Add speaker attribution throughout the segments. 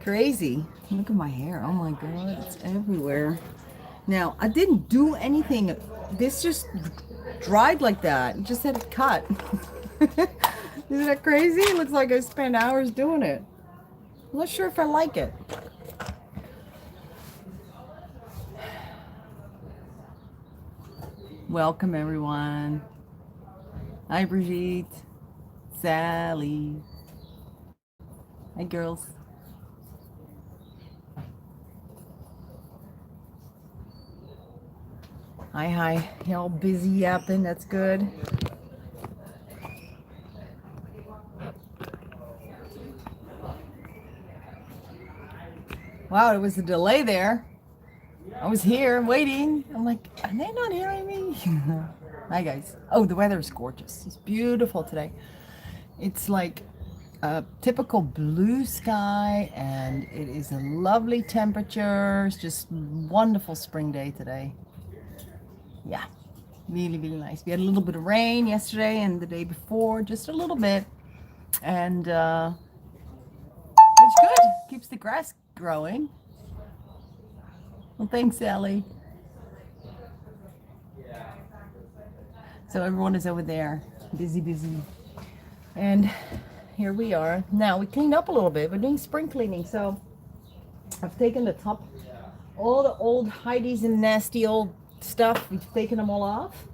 Speaker 1: Crazy. Look at my hair. Oh my god, it's everywhere. Now, I didn't do anything. This just dried like that. It just had it cut. Isn't that crazy? It looks like I spent hours doing it. I'm not sure if I like it. Welcome, everyone. Hi, Brigitte. Sally. Hi, girls. Hi. Y'all busy yapping. That's good. Wow, there was a delay there. I was here waiting. I'm like, are they not hearing me? Hi, guys. Oh, the weather is gorgeous. It's beautiful today. It's like a typical blue sky, and it is a lovely temperature. It's just wonderful spring day today. Yeah, really nice. We had a little bit of rain yesterday and the day before, just a little bit, and it's good. Keeps the grass growing. Well, thanks, Sally. So everyone is over there, busy, and here we are. Now we cleaned up a little bit. We're doing spring cleaning, so I've taken the top, all the old Heidi's and nasty old stuff, we've taken them all off.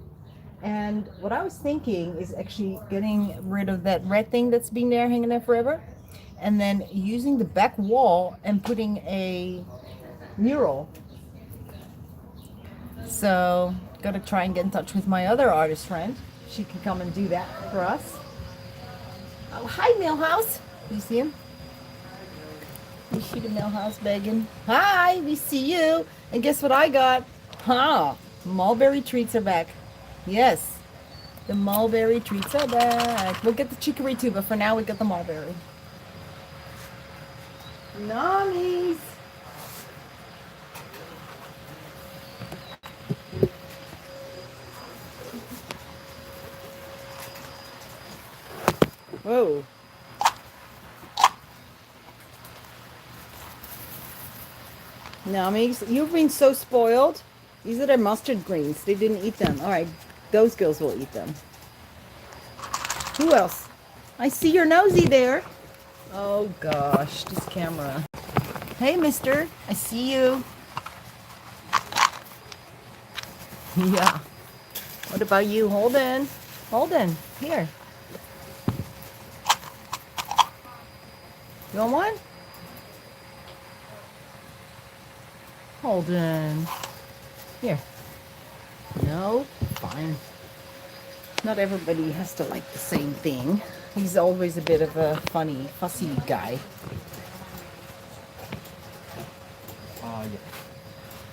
Speaker 1: And what I was thinking is actually getting rid of that red thing that's been there, hanging there forever, and then using the back wall and putting a mural. So gotta try and get in touch with my other artist friend. She can come and do that for us. Oh, hi, Millhouse. You see him? You see the Millhouse begging? Hi, we see you. And guess what I got? Mulberry treats are back. Yes, the mulberry treats are back. We'll get the chicory too, but for now we got the mulberry. Nummies. Whoa. Nummies, you've been so spoiled. These are their mustard greens. They didn't eat them. All right, those girls will eat them. Who else? I see your nosy there. Oh gosh, this camera. Hey, mister, I see you. Yeah. What about you, Holden? Holden, here. You want one? Holden. Here. No? Fine. Not everybody has to like the same thing. He's always a bit of a funny, fussy guy.
Speaker 2: Yeah.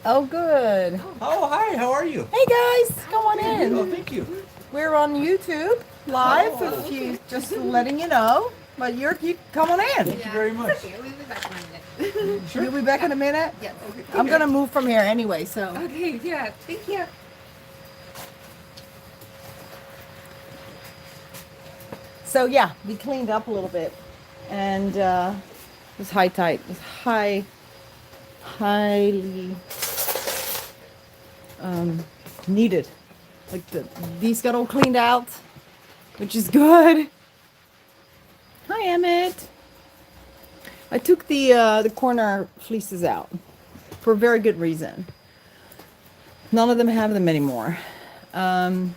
Speaker 1: Oh, good.
Speaker 2: Oh, hi. How are you?
Speaker 1: Hey, guys. Come on in.
Speaker 2: Oh, thank you.
Speaker 1: We're on YouTube live, if you just letting you know. But you come on in.
Speaker 2: Thank you very much.
Speaker 3: Okay, we'll be back in a minute.
Speaker 1: Sure. You'll be back in a minute?
Speaker 3: Yes.
Speaker 1: I'm going to move from here anyway, so.
Speaker 3: Okay, yeah. Thank you.
Speaker 1: So, yeah, we cleaned up a little bit. And it was high tide. It was highly needed. Like these got all cleaned out, which is good. Hi, Emmett. I took the corner fleeces out for a very good reason. None of them have them anymore. The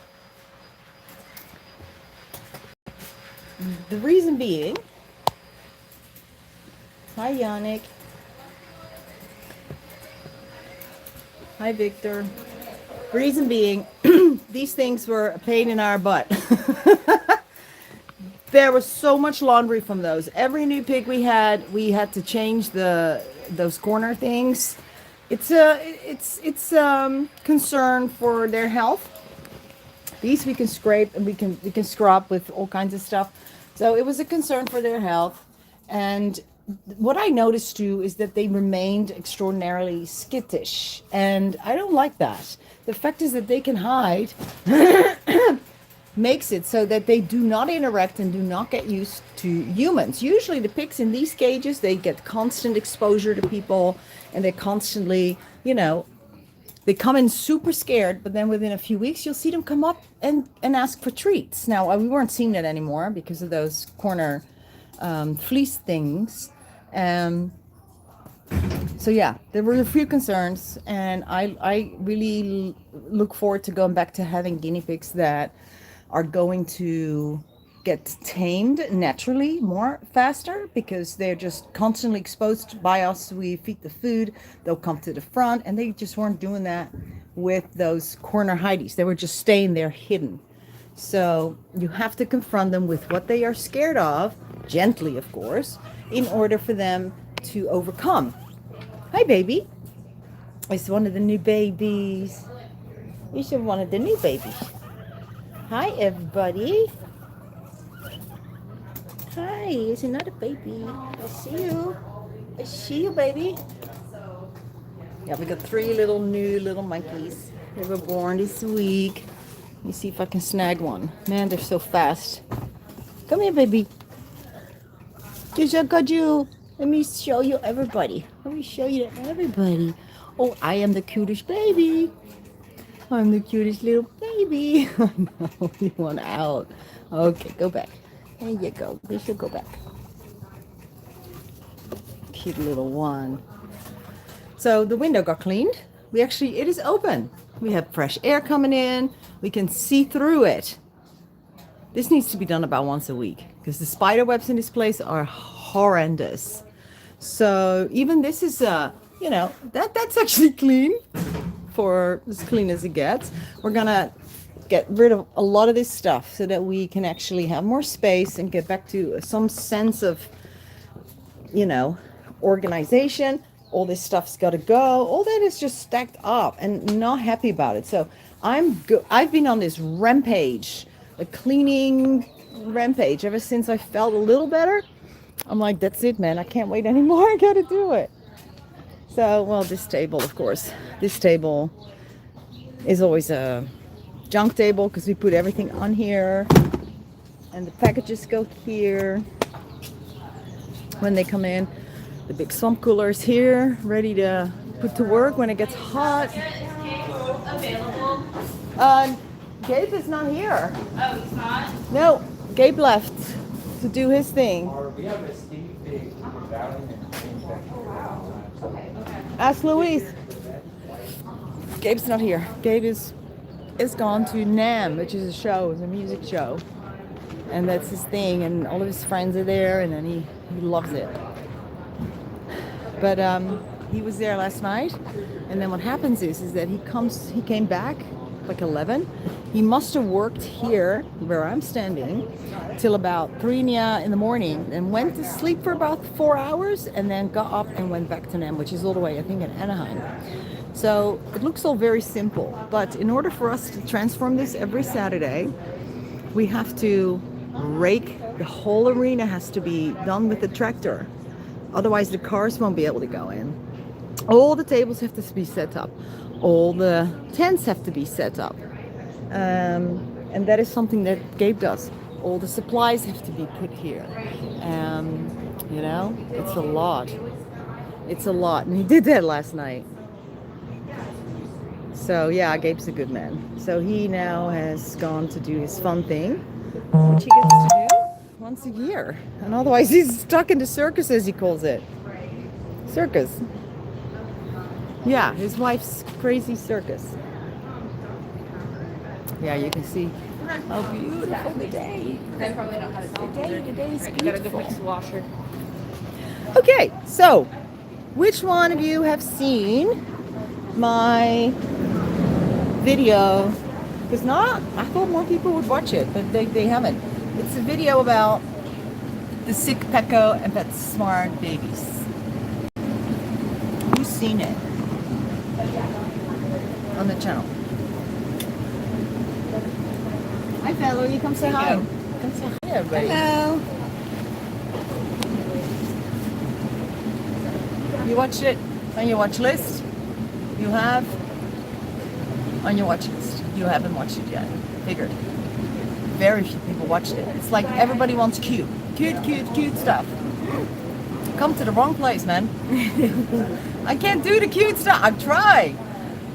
Speaker 1: reason being, hi, Yannick. Hi, Victor. Reason being, these things were a pain in our butt. There was so much laundry from those. Every new pig we had to change those corner things. It's concern for their health. These we can scrape and we can scrub with all kinds of stuff. So it was a concern for their health. And what I noticed too is that they remained extraordinarily skittish, and I don't like that. The fact is that they can hide makes it so that they do not interact and do not get used to humans. Usually the pigs in these cages, they get constant exposure to people, and they constantly, you know, they come in super scared, but then within a few weeks you'll see them come up and ask for treats. Now we weren't seeing that anymore because of those corner fleece things. So yeah, there were a few concerns, and I really look forward to going back to having guinea pigs that are going to get tamed naturally more faster, because they're just constantly exposed by us. We feed the food, they'll come to the front, and they just weren't doing that with those corner hideys. They were just staying there hidden. So you have to confront them with what they are scared of, gently of course, in order for them to overcome. Hi baby. It's one of the new babies. You should one of the new babies. Hi everybody. Hi, it's another baby. I see you. I see you, baby. Yeah, we got 3 new little monkeys. They were born this week. Let me see if I can snag one. Man, they're so fast. Come here, baby. Just I got you. Let me show you everybody. Let me show you everybody. Oh, I am the cutest baby. I'm the cutest little baby. No, you want out. Okay, go back. There you go. They should go back. Cute little one. So the window got cleaned. It is open. We have fresh air coming in. We can see through it. This needs to be done about once a week, because the spider webs in this place are horrendous. So even this is, that's actually clean, for as clean as it gets. We're gonna get rid of a lot of this stuff so that we can actually have more space and get back to some sense of, organization. All this stuff's got to go. All that is just stacked up, and not happy about it. So I've been on this rampage, a cleaning rampage, ever since I felt a little better. I'm like, that's it, man. I can't wait anymore. I got to do it. So, well, this table, of course. This table is always a junk table because we put everything on here. And the packages go here when they come in. The big swamp cooler is here, ready to put to work when it gets hot. Gabe is not here.
Speaker 3: Oh, he's not?
Speaker 1: No, Gabe left to do his thing.
Speaker 2: We have a skinny pig for Valerie and
Speaker 1: Ask Louise. Gabe's not here. Gabe is gone to NAMM, which is a show, it's a music show. And that's his thing, and all of his friends are there, and then he loves it. But he was there last night, and then what happens is that he came back like 11. He must have worked here where I'm standing till about 3 in the morning, and went to sleep for about 4 hours, and then got up and went back to NAMM, which is all the way, I think, in Anaheim. So it looks all very simple, but in order for us to transform this every Saturday, we have to rake. The whole arena has to be done with the tractor. Otherwise the cars won't be able to go in. All the tables have to be set up. All the tents have to be set up. And that is something that Gabe does. All the supplies have to be put here. It's a lot. It's a lot. And he did that last night. So yeah, Gabe's a good man. So he now has gone to do his fun thing, which he gets to do once a year. And otherwise he's stuck in the circus, as he calls it. Circus. Yeah, his wife's crazy circus. Yeah, you can see how beautiful the day.
Speaker 3: I probably don't know how to do it.
Speaker 1: Today is
Speaker 3: I gotta go
Speaker 1: beautiful.
Speaker 3: fix the washer.
Speaker 1: Okay, so which one of you have seen my video? Because I thought more people would watch it, but they haven't. It's a video about the sick Pecco and PetSmart babies. Who's seen it? On the channel. Hi Valerie, come say hi. Come say hi everybody.
Speaker 3: Hello.
Speaker 1: You watched it on your watch list? You have? On your watch list. You haven't watched it yet. Figured. very few people watched it. It's like everybody wants cute stuff. Come to the wrong place, man. I can't do the cute stuff. I've tried.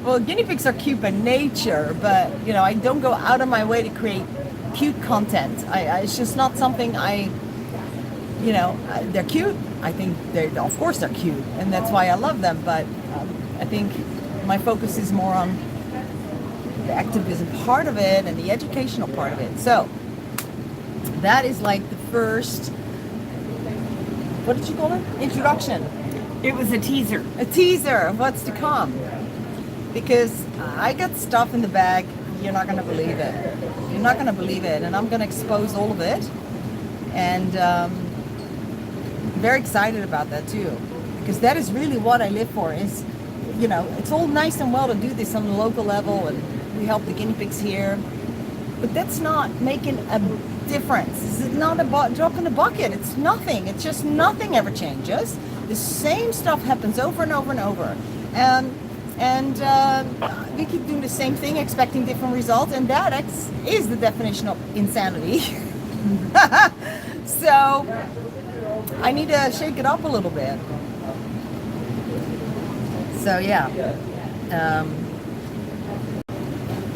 Speaker 1: Well, guinea pigs are cute by nature, but you know, I don't go out of my way to create cute content. It's just not something you know, they're cute. I think of course they're cute, and that's why I love them. But I think my focus is more on the activism part of it and the educational part of it. So that is like the first, what did you call it? Introduction.
Speaker 3: It was a teaser.
Speaker 1: A teaser of what's to come. Because I got stuff in the bag, you're not going to believe it. You're not going to believe it. And I'm going to expose all of it. And very excited about that too. Because that is really what I live for. Is, you know, it's all nice and well to do this on the local level, and we help the guinea pigs here. But that's not making a difference. It's not a drop in the bucket. It's nothing. It's just nothing ever changes. The same stuff happens over and over and over. And we keep doing the same thing, expecting different results, and that is the definition of insanity. So I need to shake it up a little bit. So yeah,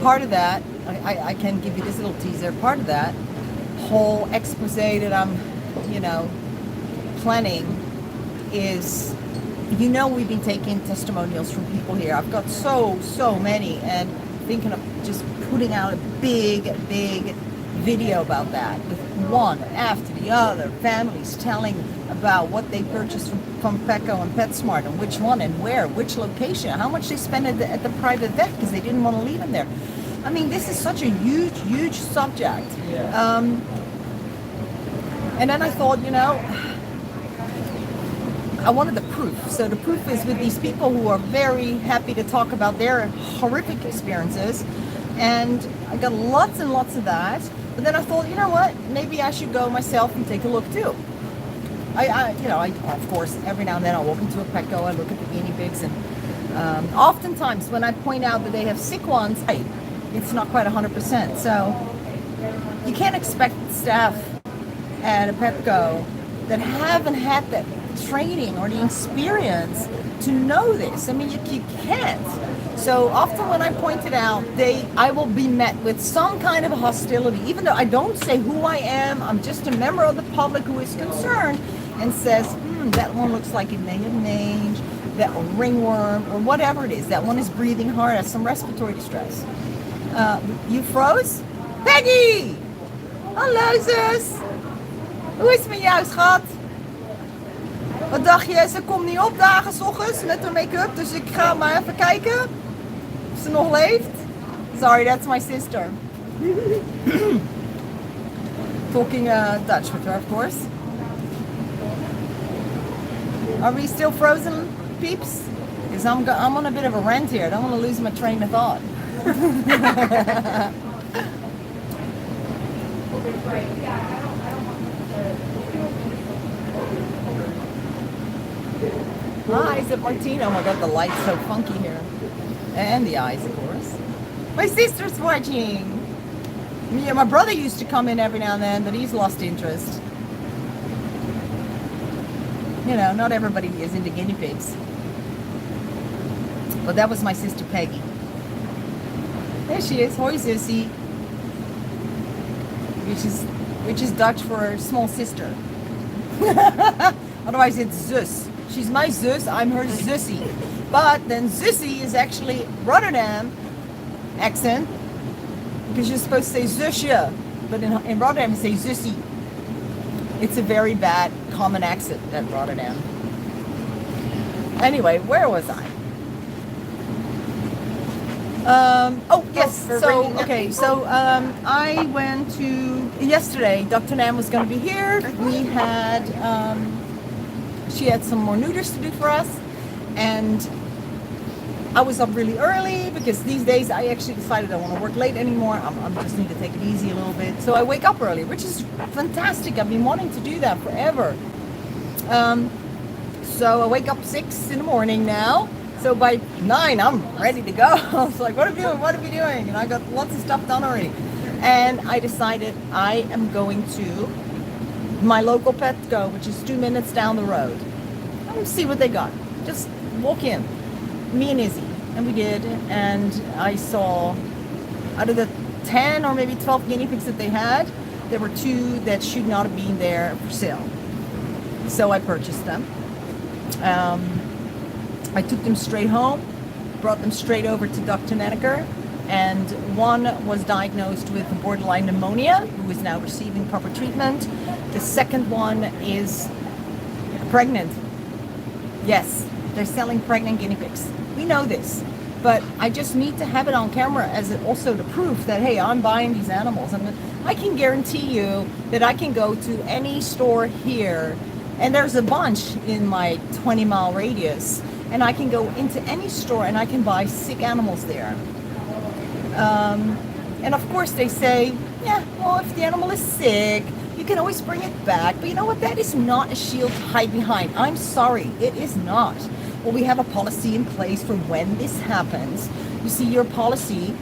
Speaker 1: part of that, I can give you this little teaser. Part of that whole expose that I'm, you know, planning is, you know, we've been taking testimonials from people here. I've got so many, and thinking of just putting out a big video about that, with one after the other, families telling about what they purchased from Petco and PetSmart, and which one and where, which location, how much they spent at the private vet because they didn't want to leave them there. I mean, this is such a huge subject. And then I thought, you know, I wanted the proof. So the proof is with these people who are very happy to talk about their horrific experiences. And I got lots and lots of that. But then I thought, you know what? Maybe I should go myself and take a look too. I of course, every now and then I'll walk into a Petco, I look at the guinea pigs, and oftentimes when I point out that they have sick ones, it's not quite 100%. So you can't expect staff at a Petco that haven't had that training or the experience to know this. I mean, you can't. So often when I point it out, I will be met with some kind of hostility, even though I don't say who I am. I'm just a member of the public who is concerned and says, that one looks like it may have mange, that one ringworm, or whatever it is. That one is breathing hard, has some respiratory distress. You froze? Peggy! Hallo zus! Hoe is het met jou, schat? Wat dacht je? Ze komt niet opdagen 's ochtends met haar make-up, dus ik ga maar even kijken of ze nog leeft. Sorry, that's my sister. Talking Dutch with her, of course. Are we still frozen, peeps? Because I'm on a bit of a rant here. I don't want to lose my train of thought. Hi, is it Martina? Oh my god, the light's so funky here. And the eyes, of course. My sister's watching. Yeah, my brother used to come in every now and then, but he's lost interest. You know, not everybody is into guinea pigs. But that was my sister Peggy. There she is. Hoi Zussie. Which is Dutch for small sister. Otherwise it's zus. She's my zus, I'm her zussie. But then zussie is actually Rotterdam accent, because you're supposed to say zusje, but in Rotterdam you say zussie. It's a very bad common accent at Rotterdam. Anyway, where was I? Oh yes, I went to, yesterday Dr.Nenn was going to be here. We had, she had some more neuters to do for us, and I was up really early because these days I actually decided I don't want to work late anymore. I just need to take it easy a little bit. So I wake up early, which is fantastic. I've been wanting to do that forever. So I wake up 6 in the morning now. So by 9, I'm ready to go. I was like, what are we doing? And I got lots of stuff done already. And I decided I am going to my local Petco, which is 2 minutes down the road. Let's see what they got. Just walk in, me and Izzy, and we did. And I saw, out of the 10 or maybe 12 guinea pigs that they had, there were 2 that should not have been there for sale. So I purchased them. I took them straight home, brought them straight over to Dr. Nenn, and one was diagnosed with borderline pneumonia, who is now receiving proper treatment. The second one is pregnant. Yes, they're selling pregnant guinea pigs. We know this, but I just need to have it on camera as also the proof that, hey, I'm buying these animals. I can guarantee you that I can go to any store here, and there's a bunch in my 20-mile radius, and I can go into any store and I can buy sick animals there. And of course they say, yeah, well, if the animal is sick, you can always bring it back. But you know what? That is not a shield to hide behind. I'm sorry, it is not. Well, we have a policy in place for when this happens. You see, your policy,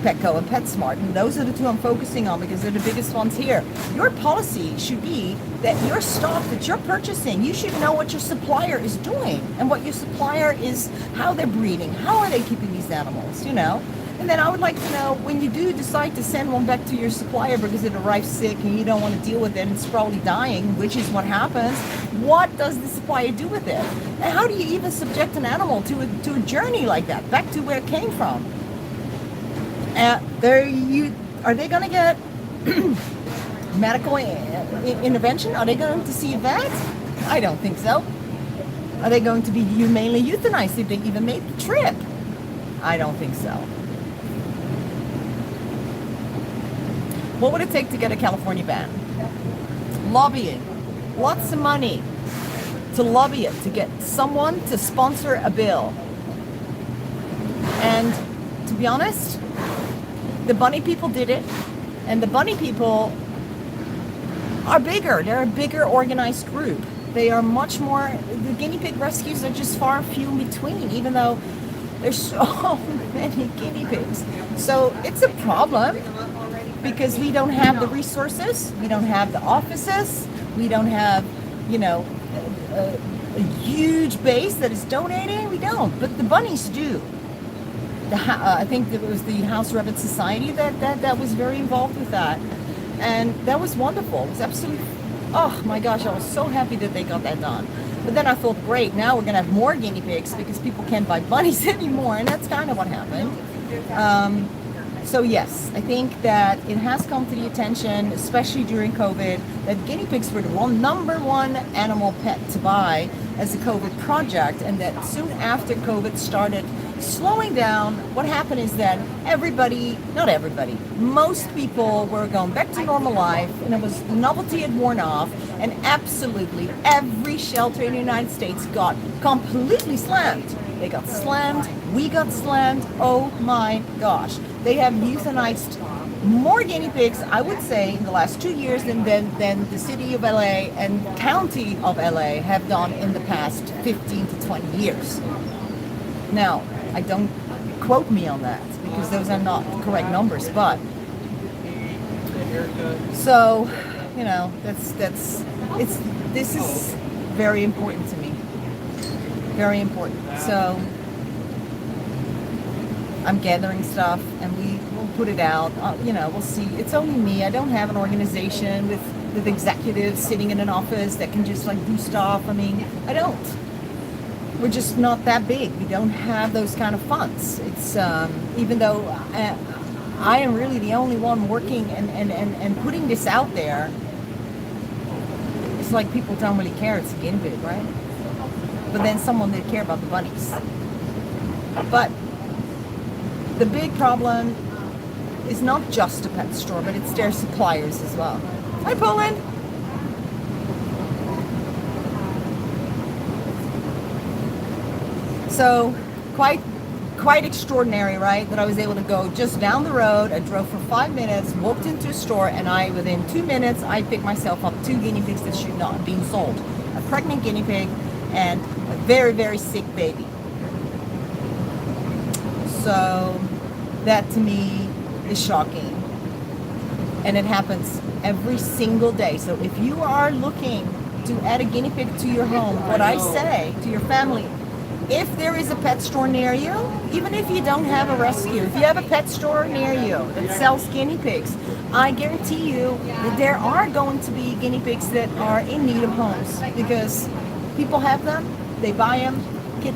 Speaker 1: Petco and PetSmart, and those are the 2 I'm focusing on because they're the biggest ones here. Your policy should be that your stock that you're purchasing, you should know what your supplier is doing and what your supplier is, how they're breeding, how are they keeping these animals, you know? And then I would like to know, when you do decide to send one back to your supplier because it arrives sick and you don't want to deal with it and it's probably dying, which is what happens, what does the supplier do with it? And how do you even subject an animal to a journey like that, back to where it came from? Are they going to get medical intervention? Are they going to see a vet? I don't think so. Are they going to be humanely euthanized if they even make the trip? I don't think so. What would it take to get a California ban? Lobbying. Lots of money to lobby it, to get someone to sponsor a bill. And to be honest, the bunny people did it, and the bunny people are bigger. They're a bigger organized group. They are much more, the guinea pig rescues are just far few in between, even though there's so many guinea pigs. So it's a problem because we don't have the resources, we don't have the offices, we don't have, you know, a huge base that is donating. We don't, but the bunnies do. I think it was the House Rabbit Society that was very involved with that, and that was wonderful. It was absolutely, oh my gosh, I was so happy that they got that done. But then I thought, great, now we're gonna have more guinea pigs because people can't buy bunnies anymore, and that's kind of what happened. So yes, I think that it has come to the attention, especially during COVID, that guinea pigs were the number one animal pet to buy as a COVID project, and that soon after COVID started slowing down, what happened is that everybody, not everybody, most people were going back to normal life, and it was, novelty had worn off, and absolutely every shelter in the United States got completely slammed. They got slammed, we got slammed, oh my gosh. They have euthanized more guinea pigs, I would say, in the last 2 years than the city of LA and county of LA have done in the past 15 to 20 years. Now, I don't quote me on that because those are not correct numbers, but so, you know, this is very important to me. Very important. So I'm gathering stuff and we will put it out. You know, we'll see. It's only me. I don't have an organization with executives sitting in an office that can just like do stuff. I mean, I don't. We're just not that big. We don't have those kind of funds. It's even though I am really the only one working and putting this out there. It's like people don't really care. It's a guinea pig, right? But then someone did care about the bunnies. But the big problem is not just a pet store, but it's their suppliers as well. Hi, Poland. So quite extraordinary, right? That I was able to go just down the road. I drove for 5 minutes, walked into a store, and within 2 minutes, I picked myself up 2 guinea pigs that should not have been sold. A pregnant guinea pig and a very, very sick baby. So that to me is shocking. And it happens every single day. So if you are looking to add a guinea pig to your home, what I say to your family, if there is a pet store near you, even if you don't have a rescue, if you have a pet store near you that sells guinea pigs, I guarantee you that there are going to be guinea pigs that are in need of homes, because people have them, they buy them.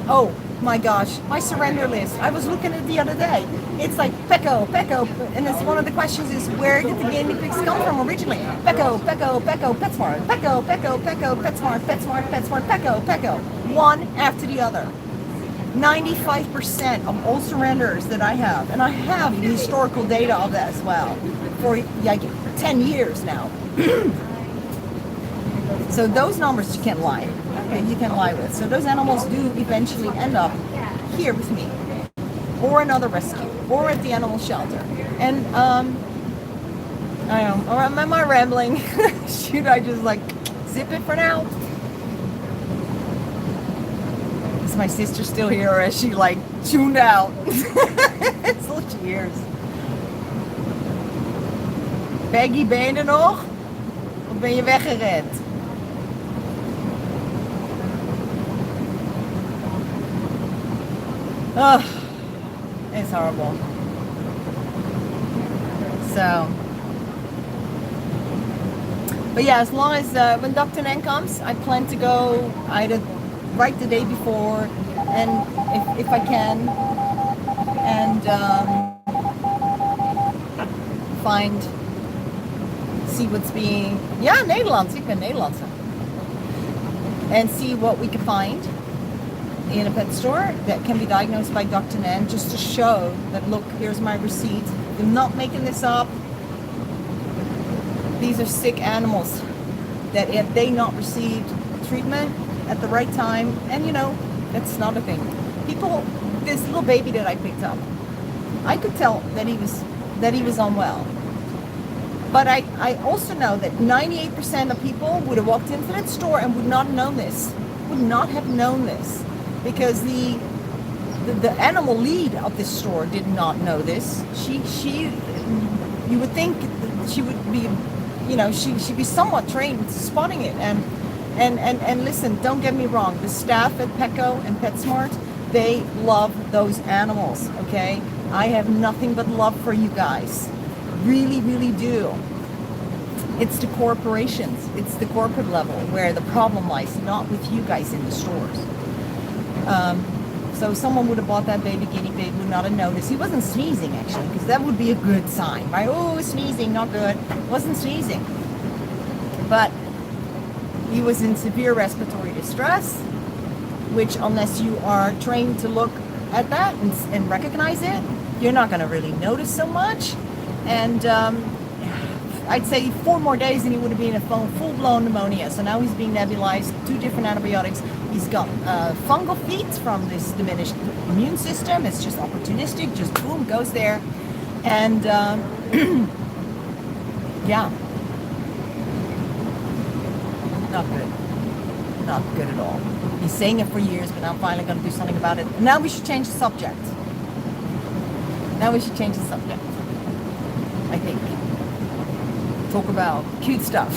Speaker 1: Oh my gosh, my surrender list. I was looking at it the other day. It's like Pecco, and it's one of the questions is, where did the guinea pigs come from originally? Pecco, PetSmart, Pecco, PetSmart, Pecco, one after the other. 95% of all surrenders that I have, and I have the historical data of that as well, for like 10 years now. So those numbers you can't lie. Okay, you can't lie with. So those animals do eventually end up here with me, or another rescue, or at the animal shelter. And I don't know, or am I rambling? Should I just like zip it for now? Is my sister still here, or is she like tuned out? So cheers. Peggy, ben je er nog? Of ben je weggerend? Oh, it's horrible. So, but yeah, as long as when Dr.Nenn comes, I plan to go either right the day before, and if I can, and see what's being, ja, Nederlands, ik ben Nederlandse, and see what we can find in a pet store that can be diagnosed by Dr.Nenn, just to show that, look, here's my receipt. I'm not making this up. These are sick animals that if they not received treatment at the right time, and you know, that's not a thing. People, this little baby that I picked up, I could tell that he was unwell. But I also know that 98% of people would have walked into that store and would not have known this. Because the animal lead of this store did not know this. She you would think she would be, you know, she'd be somewhat trained spotting it. And listen, don't get me wrong, the staff at Pecco and PetSmart, they love those animals, okay? I have nothing but love for you guys. Really, really do. It's the corporations, it's the corporate level where the problem lies, not with you guys in the stores. So someone would have bought that baby guinea pig, would not have noticed. He wasn't sneezing, actually, because that would be a good sign, right? Oh, sneezing, not good. Wasn't sneezing. But he was in severe respiratory distress, which, unless you are trained to look at that and recognize it, you're not going to really notice so much. And I'd say 4 more days and he would have been in a full-blown pneumonia. So now he's being nebulized, 2 different antibiotics. He's got fungal feet from this diminished immune system. It's just opportunistic, just boom, goes there. And yeah, not good. Not good at all. He's saying it for years, but now I'm finally going to do something about it. And now we should change the subject. I think. Talk about cute stuff.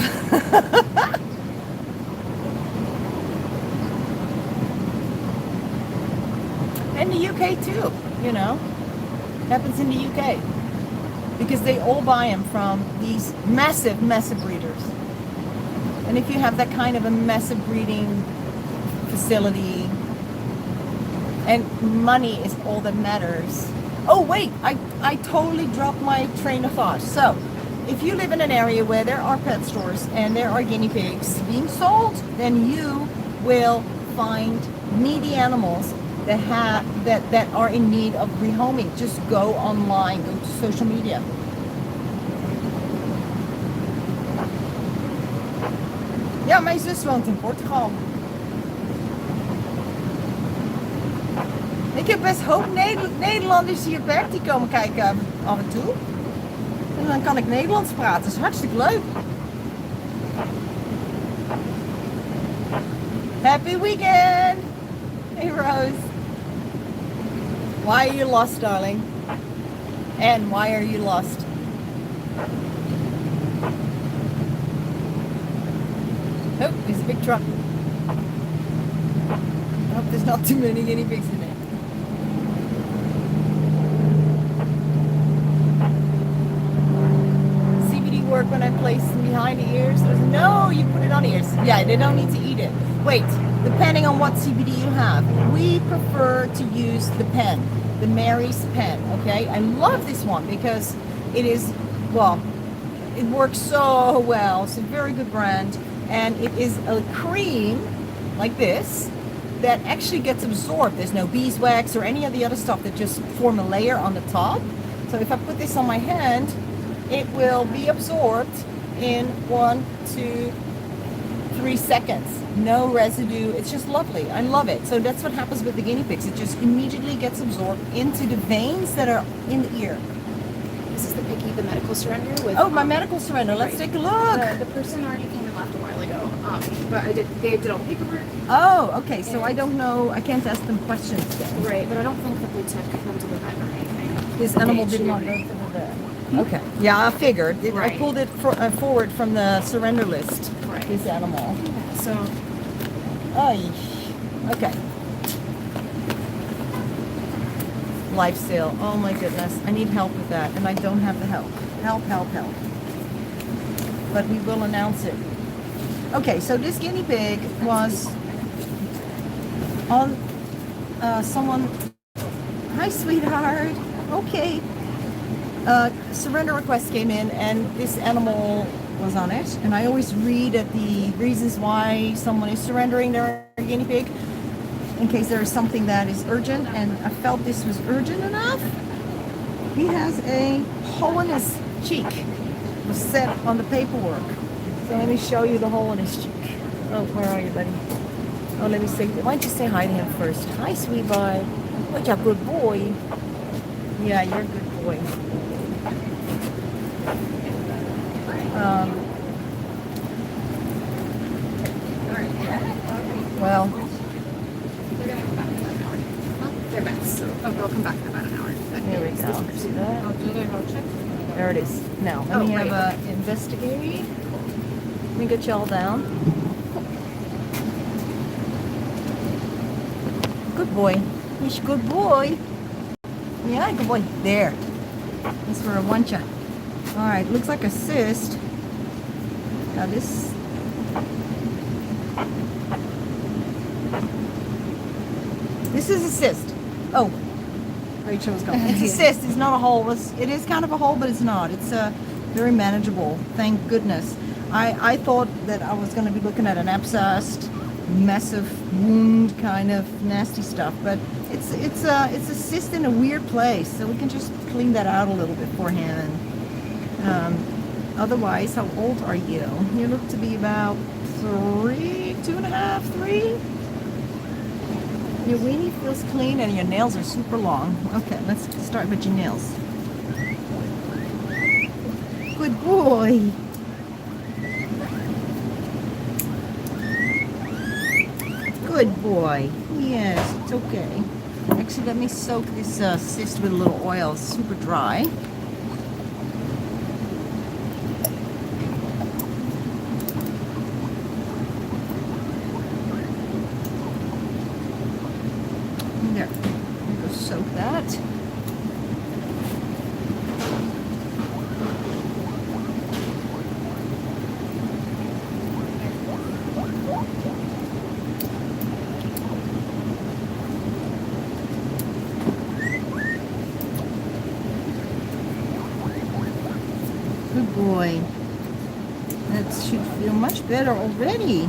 Speaker 1: And the UK too, you know. Happens in the UK. Because they all buy them from these massive breeders. And if you have that kind of a massive breeding facility, and money is all that matters. Oh wait, I totally dropped my train of thought. So, if you live in an area where there are pet stores and there are guinea pigs being sold, then you will find needy animals that are in need of rehoming. Just go online, go to social media. Ja, mijn zus woont in Portugal. Ik heb best hoop Nederlanders hier werk die komen kijken af en toe. En dan kan ik Nederlands praten. Dat is hartstikke leuk. Happy weekend! Hey Rose. Why are you lost, darling? And why are you lost? truck. I hope there's not too many guinea pigs in there. CBD work when I place them behind the ears. No, you put it on the ears. Yeah, they don't need to eat it. Wait, depending on what CBD you have. We prefer to use the pen, the Mary's pen, okay? I love this one because it is, well, it works so well. It's a very good brand. And it is a cream like this that actually gets absorbed. There's no beeswax or any of the other stuff that just form a layer on the top. So if I put this on my hand, it will be absorbed in 1, 2, 3 seconds. No residue. It's just lovely. I love it. So that's what happens with the guinea pigs. It just immediately gets absorbed into the veins that are in the ear.
Speaker 4: This is the piggy, the medical surrender. With,
Speaker 1: Oh, my medical surrender. Let's take a look.
Speaker 4: The person already came and left a while ago. But they did all the paperwork.
Speaker 1: Oh, okay. So I don't know. I can't ask them questions then.
Speaker 4: Right, but I don't think that we took them to the vet or anything.
Speaker 1: This animal did not go to the vet. Okay. Yeah, I figured. I
Speaker 4: Right.
Speaker 1: pulled it forward from the surrender list.
Speaker 4: Right.
Speaker 1: This animal.
Speaker 4: So,
Speaker 1: Ay. Okay. Life seal. Oh my goodness. I need help with that, and I don't have the help. Help, help, help. But we will announce it. Okay, so this guinea pig was on someone. Hi, sweetheart. Okay. Surrender request came in, and this animal was on it. And I always read at the reasons why someone is surrendering their guinea pig, in case there is something that is urgent, and I felt this was urgent enough. He has a hole in his cheek. It was set on the paperwork. So let me show you the hole in his cheek. Oh, where are you, buddy? Oh, let me say, why don't you say hi to him first? Hi, sweet boy. What a good boy. Yeah, you're a good boy. Well,
Speaker 4: they're vets, so they'll come back in about an hour.
Speaker 1: here we go. See that? There it is. Now, let me have a investigate. Let me get y'all down. Good boy. He's a good boy. Yeah, good boy. There. That's for a one-shot. All right, looks like a cyst. Now this. This is a cyst. Oh, Rachel's gone. It's a cyst. It's not a hole. It is kind of a hole, but it's not. It's very manageable. Thank goodness. I thought that I was going to be looking at an abscessed, massive wound, kind of nasty stuff, but it's a cyst in a weird place. So we can just clean that out a little bit for him. And otherwise, how old are you? You look to be about 3, 2.5, 3. Your weenie feels clean and your nails are super long. Okay, let's start with your nails. Good boy. Good boy. Yes, it's okay. Actually, let me soak this cyst with a little oil. It's super dry. There. Go soak that. Good boy. That should feel much better already.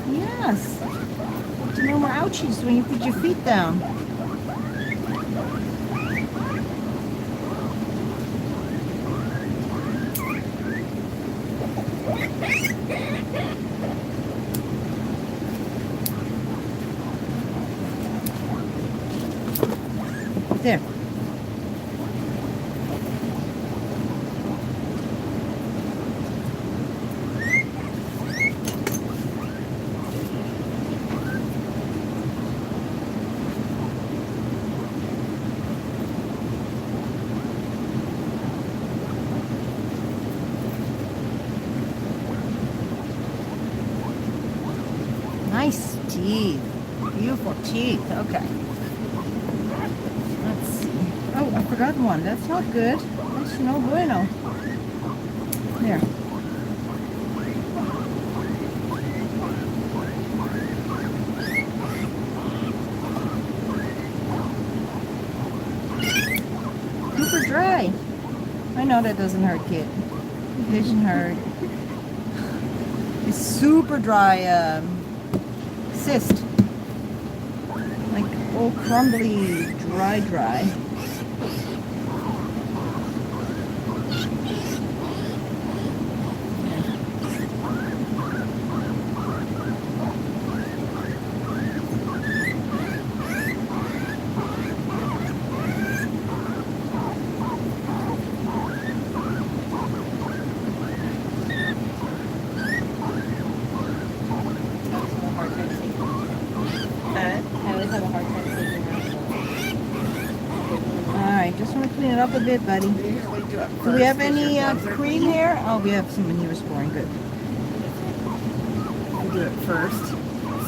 Speaker 1: Yes. No more ouchies when you put your feet down. There. beautiful teeth. Okay. Let's see. Oh, I forgot one. That's not good. That's no bueno. There. Super dry. I know that doesn't hurt, kid. It doesn't hurt. It's super dry cyst. Like all crumbly, dry. Clean it up a bit, buddy. Do we have any cream here? Oh, we have some Neosporin. Good.
Speaker 3: I'll do it first so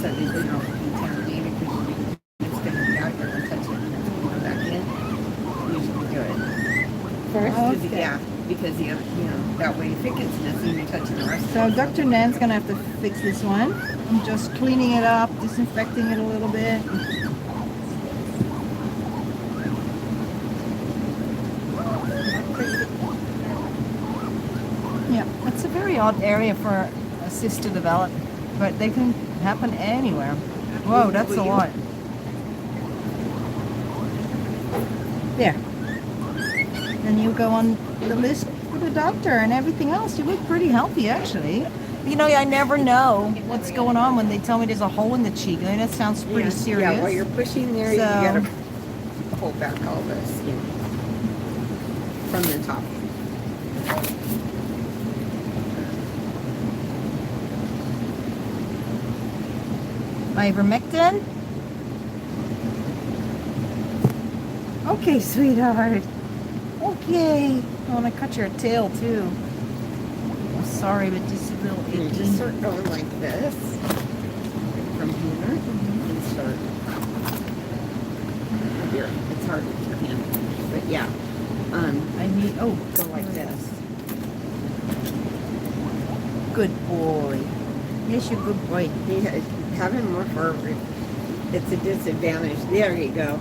Speaker 3: that you don't contaminate it because you just going to be out there and touch it and then go back in. Usually good. First?
Speaker 1: Oh, okay.
Speaker 3: Yeah, because you know, that way if it gets messy, you're touching the rest
Speaker 1: So
Speaker 3: of it.
Speaker 1: Dr. Nenn's going to have to fix this one. I'm just cleaning it up, disinfecting it a little bit. Yeah, it's a very odd area for a cyst to develop, but they can happen anywhere. Whoa, that's a lot. There. Then you go on the list for the doctor and everything else. You look pretty healthy, actually. You know, I never know what's going on when they tell me there's a hole in the cheek. I mean, that sounds pretty serious.
Speaker 3: Yeah, while you're pushing there, you gotta pull back all the skin from the top.
Speaker 1: Ivermectin. Okay, sweetheart. Okay. I want to cut your tail too. I'm sorry, but just a little
Speaker 3: You
Speaker 1: itchy.
Speaker 3: just start going like this from here and start here. It's hard with your hand, but yeah.
Speaker 1: I need. Oh,
Speaker 3: Go like this.
Speaker 1: good boy. Yes, you're a good boy.
Speaker 3: Yeah, having more fur, it's a disadvantage. There you go.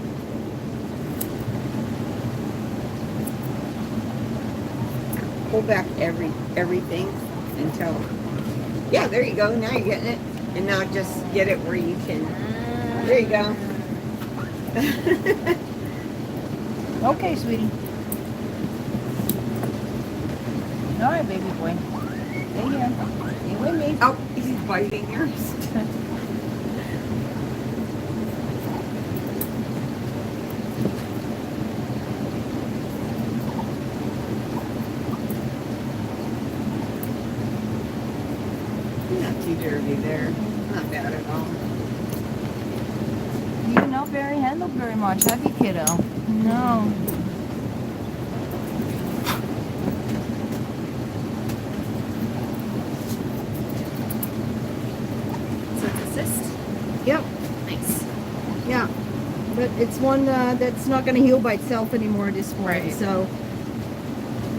Speaker 3: Pull back everything until, yeah, there you go. Now you're getting it, and now just get it where you can. There you go.
Speaker 1: Okay, sweetie. All right, baby boy. Stay here. Stay with me.
Speaker 3: Oh, he's biting yours. Not too dirty there. Not bad at all.
Speaker 1: You've not very handled very much, have you, kiddo? No.
Speaker 4: So it's a cyst.
Speaker 1: Yep.
Speaker 4: Nice.
Speaker 1: Yeah. But it's one that's not going to heal by itself anymore at this point.
Speaker 4: Right.
Speaker 1: So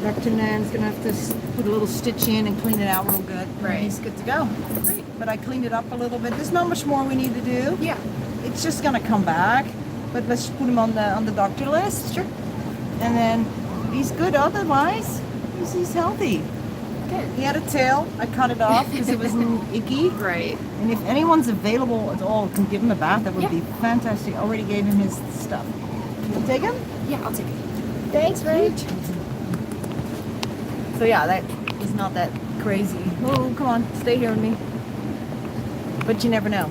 Speaker 1: Dr. Nann's going to have to put a little stitch in and clean it out real good. And
Speaker 4: Right.
Speaker 1: he's good to go.
Speaker 4: Great.
Speaker 1: But I cleaned it up a little bit. There's not much more we need to do.
Speaker 4: Yeah.
Speaker 1: It's just going to come back. But let's put him on the doctor list.
Speaker 4: Sure.
Speaker 1: And then he's good otherwise. He's healthy.
Speaker 4: Good.
Speaker 1: He had a tail. I cut it off because it was icky.
Speaker 4: Right.
Speaker 1: And if anyone's available at all, can give him a bath. That would
Speaker 4: Yeah.
Speaker 1: be fantastic. I already gave him his stuff. You take him?
Speaker 4: Yeah, I'll take it.
Speaker 1: Thanks, Rach. So yeah, that is not that crazy. Oh, come on, stay here with me. But you never know.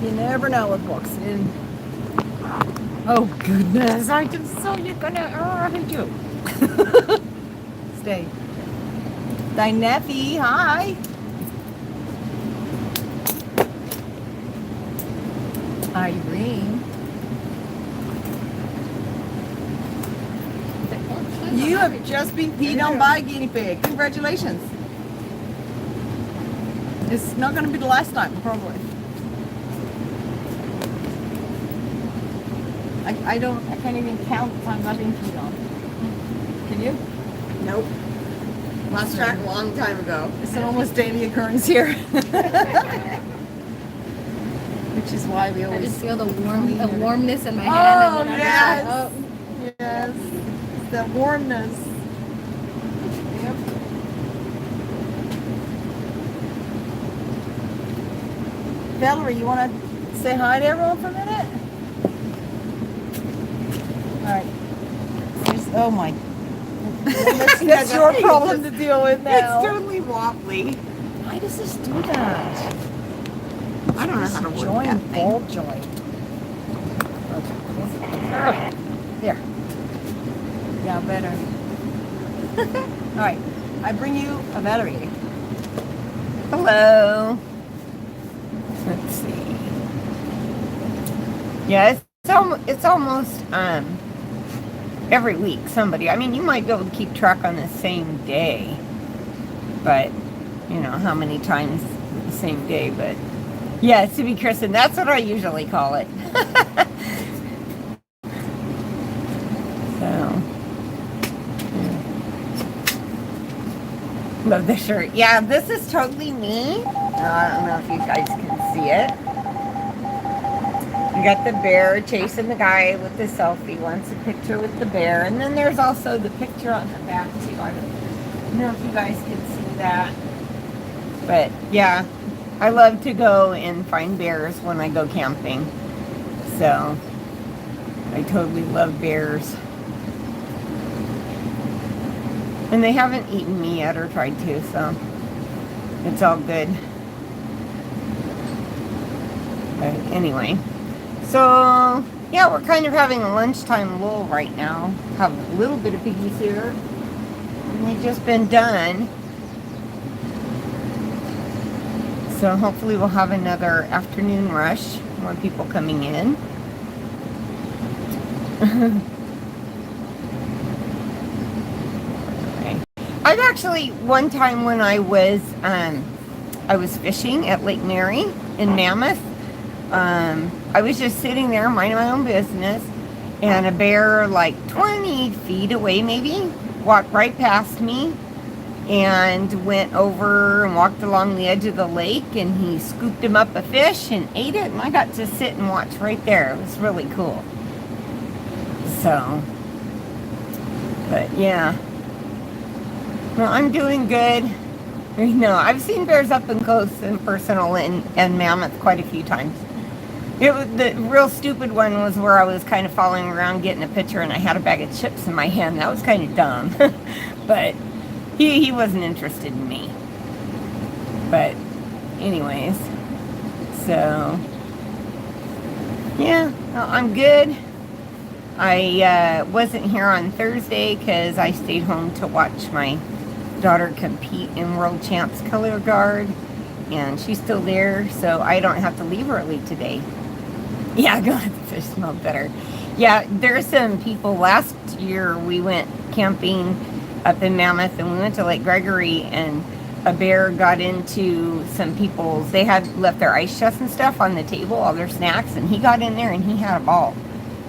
Speaker 1: You never know what walks in. Oh goodness, I just saw you gonna hit you. Stay. Neffy, hi. Irene. You have just been peed on by a guinea pig. Congratulations. It's not going to be the last time, probably. I can't even count the times I've been peed on. Can you?
Speaker 3: Nope. Lost track a long time ago.
Speaker 1: It's an almost daily occurrence here. Which is why we
Speaker 4: I
Speaker 1: always...
Speaker 4: just feel the warmness in my hand.
Speaker 1: Oh,
Speaker 4: and then
Speaker 1: yes.
Speaker 4: oh.
Speaker 1: Yes. It's that warmness. Yep. Valerie, you want to say hi to everyone for a minute? All right. Oh my. That's your problem to deal with now.
Speaker 3: It's totally wobbly.
Speaker 1: Why does this do that?
Speaker 3: I don't know how to work
Speaker 1: Join
Speaker 3: that thing.
Speaker 1: ball joint. Okay. There. Yeah, better. All right. I bring you a Valerie.
Speaker 3: Hello. Let's see. Yeah, it's almost every week somebody. I mean, you might be able to keep track on the same day, but you know how many times the same day. But yeah, to be christened, that's what I usually call it. So, love the shirt. Yeah, this is totally me. I don't know if you guys can see it. You got the bear chasing the guy with the selfie. Wants a picture with the bear. And then there's also the picture on the back too. I don't know if you guys can see that. But yeah, I love to go and find bears when I go camping. So I totally love bears. And they haven't eaten me yet or tried to, so it's all good. But anyway, so yeah, we're kind of having a lunchtime lull right now. Have a little bit of piggies here. And they've just been done. So hopefully we'll have another afternoon rush. More people coming in. I've actually, one time when I was fishing at Lake Mary in Mammoth, I was just sitting there minding my own business, and a bear like 20 feet away maybe walked right past me and went over and walked along the edge of the lake, and he scooped him up a fish and ate it, and I got to sit and watch right there. It was really cool. So, but yeah. Well, I'm doing good. You know, I've seen bears up and close and personal and Mammoth quite a few times. It was, the real stupid one was where I was kind of following around getting a picture and I had a bag of chips in my hand. That was kind of dumb. But he wasn't interested in me. But anyways, so yeah, well, I'm good. I wasn't here on Thursday because I stayed home to watch my daughter compete in World Champs Color Guard, and she's still there, so I don't have to leave early today. Yeah, go let the fish smell better. Yeah, there's some people. Last year we went camping up in Mammoth, and we went to Lake Gregory, and a bear got into some people's, they had left their ice chests and stuff on the table, all their snacks, and he got in there and he had a ball.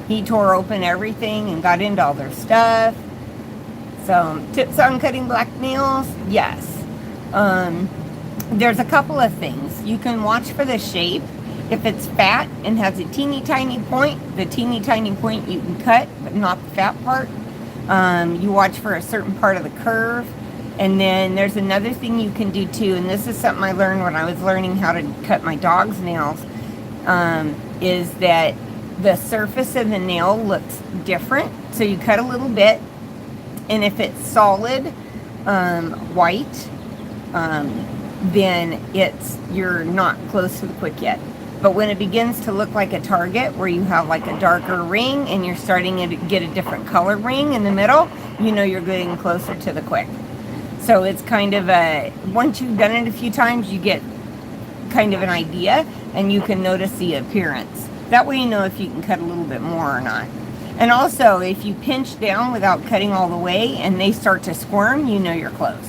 Speaker 3: He tore open everything and got into all their stuff. So, tips on cutting black nails? Yes. There's a couple of things. You can watch for the shape. If it's fat and has a teeny tiny point, the teeny tiny point you can cut, but not the fat part. You watch for a certain part of the curve. And then there's another thing you can do too, and this is something I learned when I was learning how to cut my dog's nails, is that the surface of the nail looks different. So you cut a little bit, and if it's solid white, then you're not close to the quick yet. But when it begins to look like a target, where you have like a darker ring and you're starting to get a different color ring in the middle, you know you're getting closer to the quick. So it's kind of once you've done it a few times, you get kind of an idea, and you can notice the appearance. That way you know if you can cut a little bit more or not. And also, if you pinch down without cutting all the way and they start to squirm, you know you're close.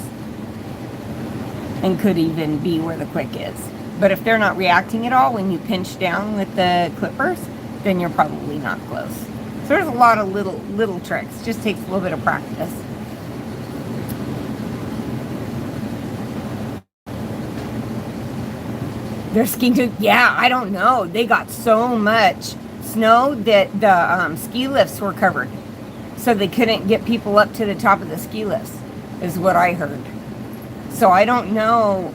Speaker 3: and could even be where the quick is. But if they're not reacting at all when you pinch down with the clippers, then you're probably not close. So there's a lot of little tricks. Just takes a little bit of practice. They're skiing too. Yeah, I don't know. They got so much snow that the ski lifts were covered, so they couldn't get people up to the top of the ski lifts, is what I heard. So I don't know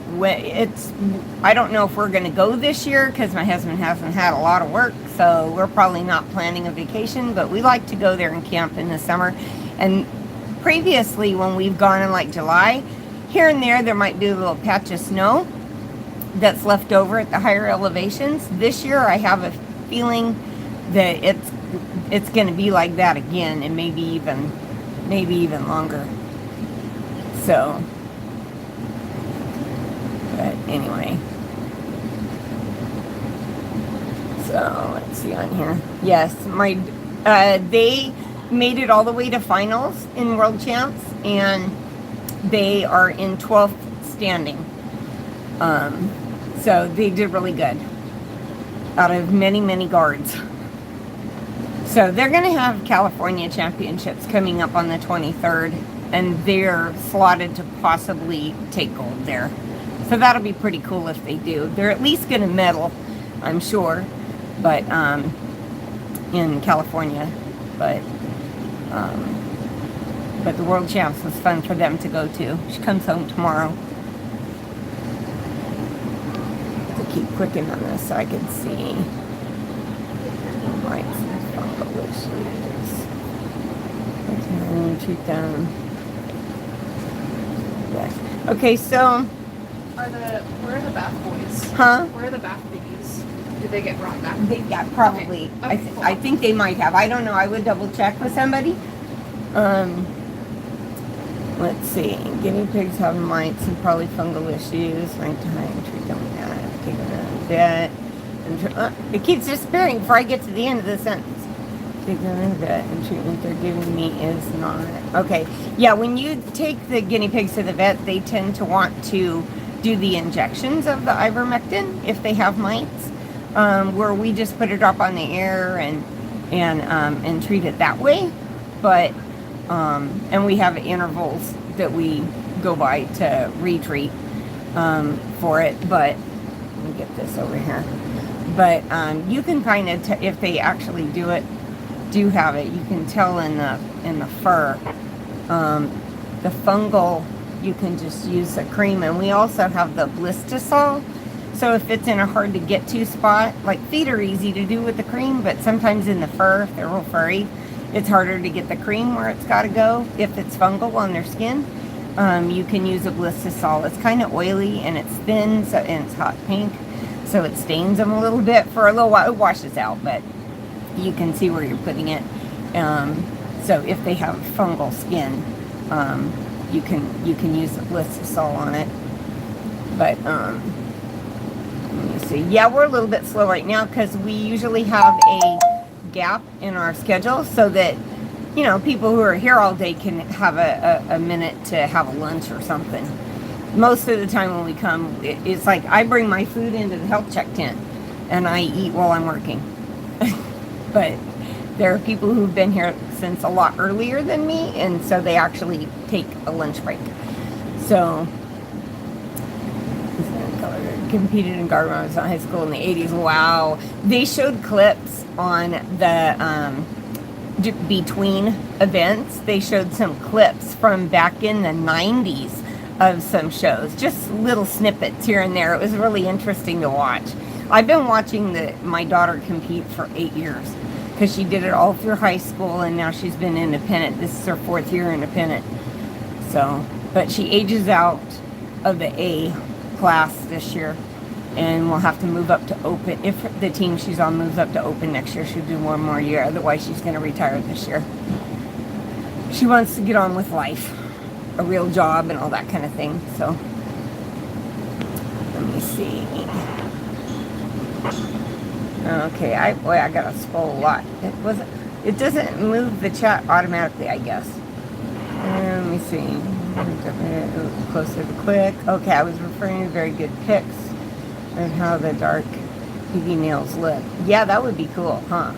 Speaker 3: I don't know if we're going to go this year, because my husband hasn't had a lot of work, so we're probably not planning a vacation, but we like to go there and camp in the summer. And previously, when we've gone in like July, here and there might be a little patch of snow that's left over at the higher elevations. This year I have a feeling that it's going to be like that again, and maybe even longer. So, but anyway, so let's see on here. Yes, they made it all the way to finals in World Champs, and they are in 12th standing. So they did really good out of many guards. So they're going to have California Championships coming up on the 23rd, and they're slotted to possibly take gold there. So that'll be pretty cool if they do. They're at least going to medal, I'm sure, but in California. But the World Champs was fun for them to go to. She comes home tomorrow. Keep clicking on this so I can see. Treat them. Okay, so
Speaker 4: where are the bath boys?
Speaker 3: Huh?
Speaker 4: Where are the bath piggies? Did they get brought back?
Speaker 3: Yeah, probably.
Speaker 4: Okay, cool.
Speaker 3: I think they might have. I don't know. I would double check with somebody. Let's see. Guinea pigs have mites and probably fungal issues. Right time, treat them with that. Take them vet. It keeps disappearing before I get to the end of the sentence. Take them in vet, and treatment they're giving me is not. Okay. Yeah, when you take the guinea pigs to the vet, they tend to want to do the injections of the ivermectin if they have mites, where we just put a drop on the air and treat it that way. But and we have intervals that we go by to retreat for it. But let me get this over here. But you can kind of if they actually do have it, you can tell in the fur. The fungal, you can just use a cream, and we also have the Blistisol. So if it's in a hard to get to spot, like feet are easy to do with the cream, but sometimes in the fur, if they're real furry, it's harder to get the cream where it's got to go. If it's fungal on their skin, you can use a Blistisol. It's kind of oily and it's thin, and it's hot pink, so it stains them a little bit for a little while. It washes out, but you can see where you're putting it. So if they have fungal skin, you can use the Blistisol on it. But let me see. Yeah, we're a little bit slow right now because we usually have a gap in our schedule so that people who are here all day can have a minute to have a lunch or something. Most of the time when we come, it's like I bring my food into the health check tent and I eat while I'm working. But there are people who've been here since a lot earlier than me, and so they actually take a lunch break. So, competed in garden when I was in high school in the 80s. Wow. They showed clips on the between events. They showed some clips from back in the 90s of some shows. Just little snippets here and there. It was really interesting to watch. I've been watching my daughter compete for 8 years because she did it all through high school, and now she's been independent. This is her 4th year independent. So, but she ages out of the A class this year, and we'll have to move up to open. If the team she's on moves up to open next year, she'll do one more year. Otherwise, she's going to retire this year. She wants to get on with life, a real job, and all that kind of thing. So, let me see. Okay, I got to scroll a lot. It doesn't move the chat automatically, I guess. Let me see. Closer to quick. Okay, I was referring to very good pics of how the dark piggy nails look. Yeah, that would be cool, huh?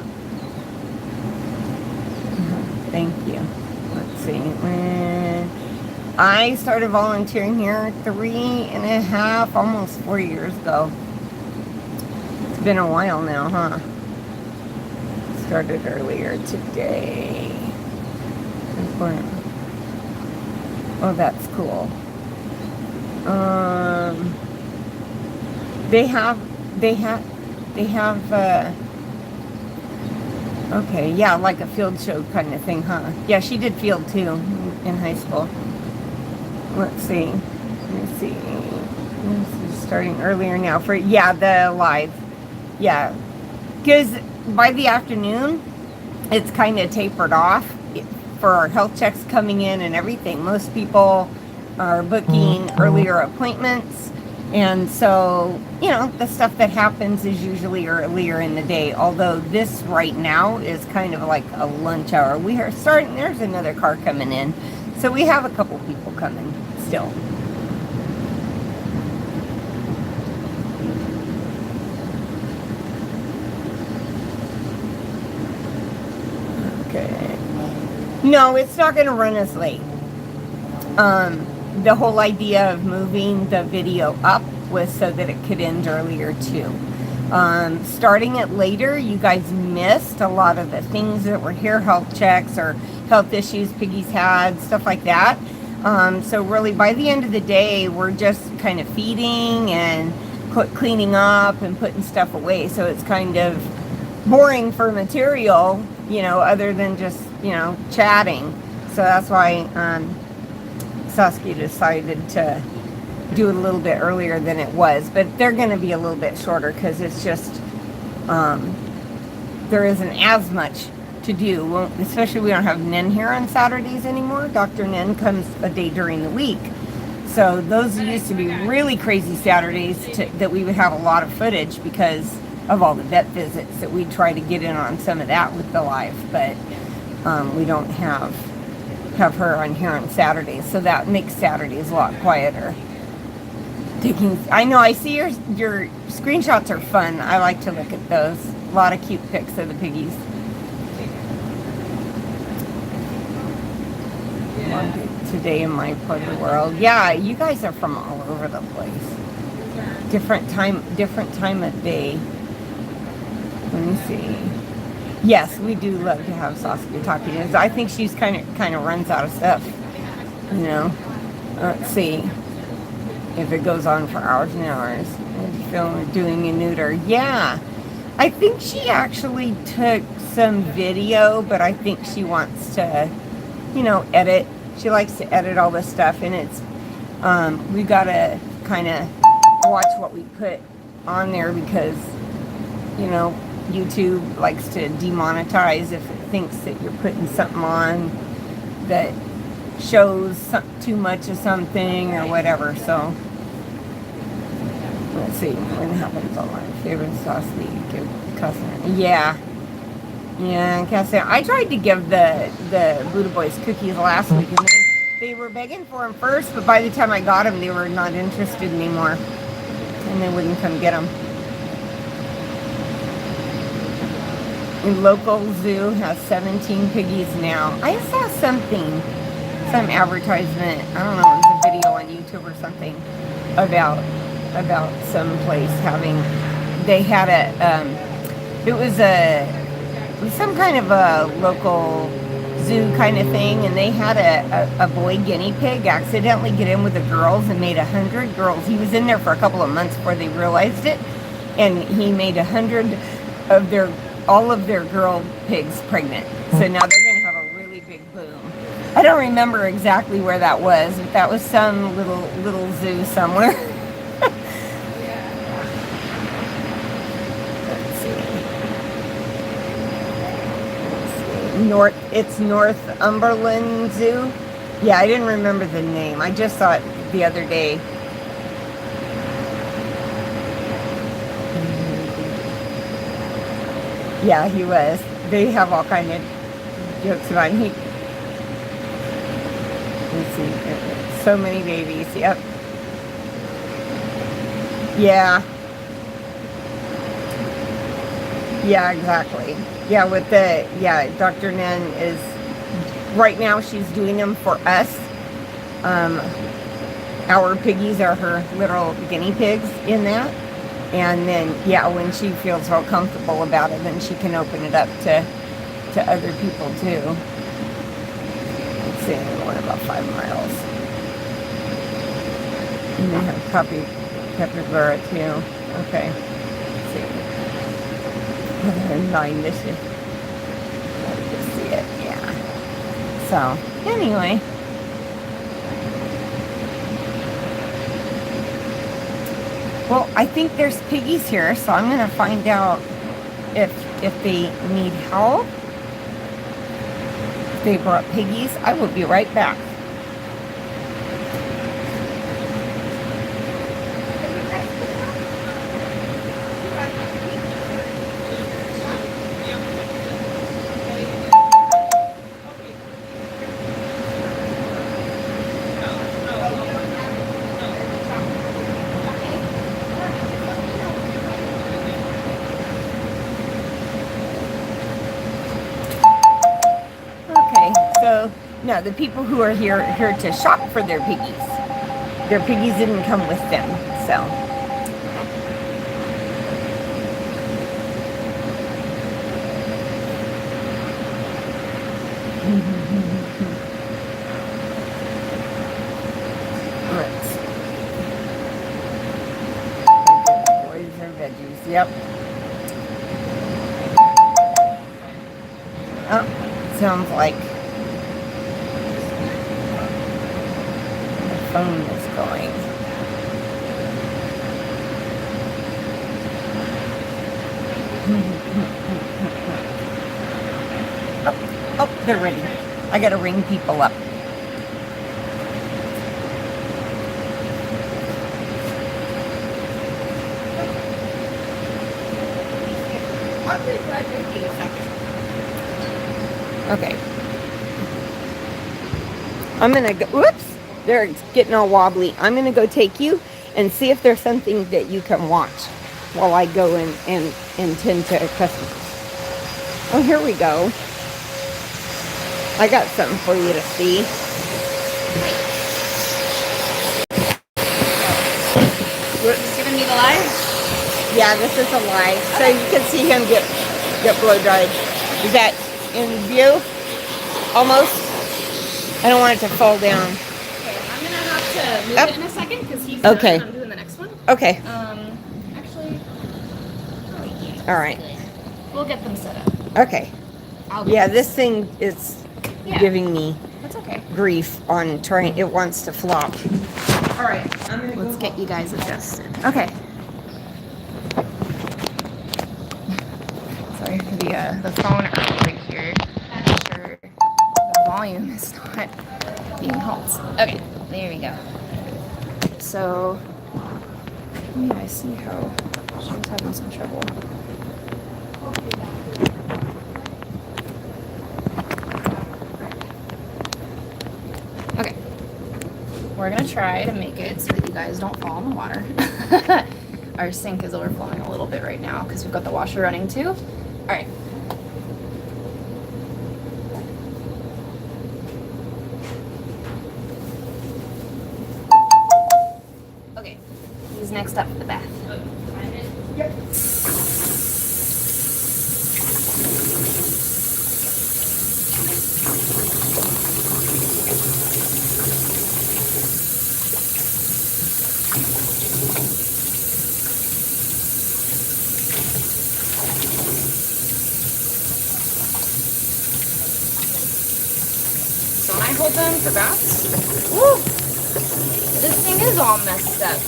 Speaker 3: Thank you. Let's see. I started volunteering here 3.5, almost 4 years ago. It's been a while now, huh? Started earlier today. Oh, that's cool. They have, okay, yeah, like a field show kind of thing, huh? Yeah, she did field too in high school. Let's see. Let me see. This is starting earlier now for, yeah, the live. Yeah. Because by the afternoon, it's kind of tapered off for our health checks coming in and everything. Most people are booking earlier appointments. And so, you know, the stuff that happens is usually earlier in the day. Although this right now is kind of like a lunch hour. We are starting, there's another car coming in. So we have a couple people coming still. Okay. No, it's not going to run as late. The whole idea of moving the video up was so that it could end earlier too. Starting it later, you guys missed a lot of the things that were here, health checks or health issues piggies had, stuff like that. So really by the end of the day, we're just kind of feeding and cleaning up and putting stuff away. So it's kind of boring for material, you know, other than just, you know, chatting. So that's why Saskia decided to do it a little bit earlier than it was, but they're going to be a little bit shorter because it's just there isn't as much to do. Well, especially we don't have Nenn here on Saturdays anymore. Dr.Nenn comes a day during the week, so those used to be really crazy Saturdays that we would have a lot of footage because of all the vet visits that we try to get in on some of that with the live, but we don't have her on here on Saturdays, so that makes Saturdays a lot quieter. I know, I see your screenshots are fun. I like to look at those. A lot of cute pics of the piggies. Today in my part of the world. Yeah, you guys are from all over the place. Different time of day. Let me see. Yes, we do love to have Saskia talking. I think she's kind of runs out of stuff. You know. Let's see if it goes on for hours and hours. Film doing a neuter. Yeah, I think she actually took some video, but I think she wants to, you know, edit. She likes to edit all this stuff, and it's we gotta kind of watch what we put on there because, you know, YouTube likes to demonetize if it thinks that you're putting something on that shows too much of something or whatever. So let's see when it happens on my favorite Saskia customer. Yeah, Cassie. I tried to give the Buddha Boys cookies last week, and they were begging for them first, but by the time I got them, they were not interested anymore, and they wouldn't come get them. The local zoo has 17 piggies now. I saw some advertisement, I don't know, it was a video on YouTube or something about some place having, they had it was some kind of a local zoo kind of thing, and they had a boy guinea pig accidentally get in with the girls and made 100 girls. He was in there for a couple of months before they realized it, and he made 100 of all of their girl pigs pregnant. So now they're going to have a really big boom. I don't remember exactly where that was, but that was some little zoo somewhere. Let's see. It's Northumberland Zoo. Yeah, I didn't remember the name. I just saw it the other day. Yeah, he was. They have all kind of jokes about him. Let's see. So many babies. Yep. Yeah. Yeah, exactly. Yeah, with the, yeah, Dr.Nenn is, right now she's doing them for us. Our piggies are her little guinea pigs in that. And then, yeah, when she feels real comfortable about it, then she can open it up to other people too. Let's see, we're going about 5 miles. And they have puppy capybara too. Okay. Let's see. Oh, they're in 9 this year. Let me just see it. Yeah. So, anyway. Well, I think there's piggies here, so I'm going to find out if they need help. If they brought piggies, I will be right back. No, the people who are here to shop for their piggies didn't come with them, so. Let's see. Boys or veggies, yep. Oh, sounds like phone is going. Oh, they're ready. I gotta ring people up. Okay. I'm gonna go, whoops. They're getting all wobbly. I'm going to go take you and see if there's something that you can watch while I go and tend to customers. Oh, here we go. I got something for you to see.
Speaker 4: Just giving me the live?
Speaker 3: Yeah, this is a live. So you can see him get blow dried. Is that in view? Almost? I don't want it to fall down.
Speaker 4: To move it in a second because he's
Speaker 3: okay.
Speaker 4: I'm doing the next one.
Speaker 3: Okay.
Speaker 4: Actually,
Speaker 3: all right.
Speaker 4: We'll get them set up.
Speaker 3: Okay. Yeah, this thing is giving me
Speaker 4: That's okay.
Speaker 3: grief on trying. It wants to flop. All right.
Speaker 4: Let's get you guys adjusted. Okay. Sorry for the phone right here. Make sure the volume is not being held. Okay. There we go. So, yeah, I see how she was having some trouble. Okay. We're gonna try to make it so that you guys don't fall in the water. Our sink is overflowing a little bit right now because we've got the washer running too. All right. Next up, the bath. Yep. So when I hold them for baths, woo, this thing is all messed up.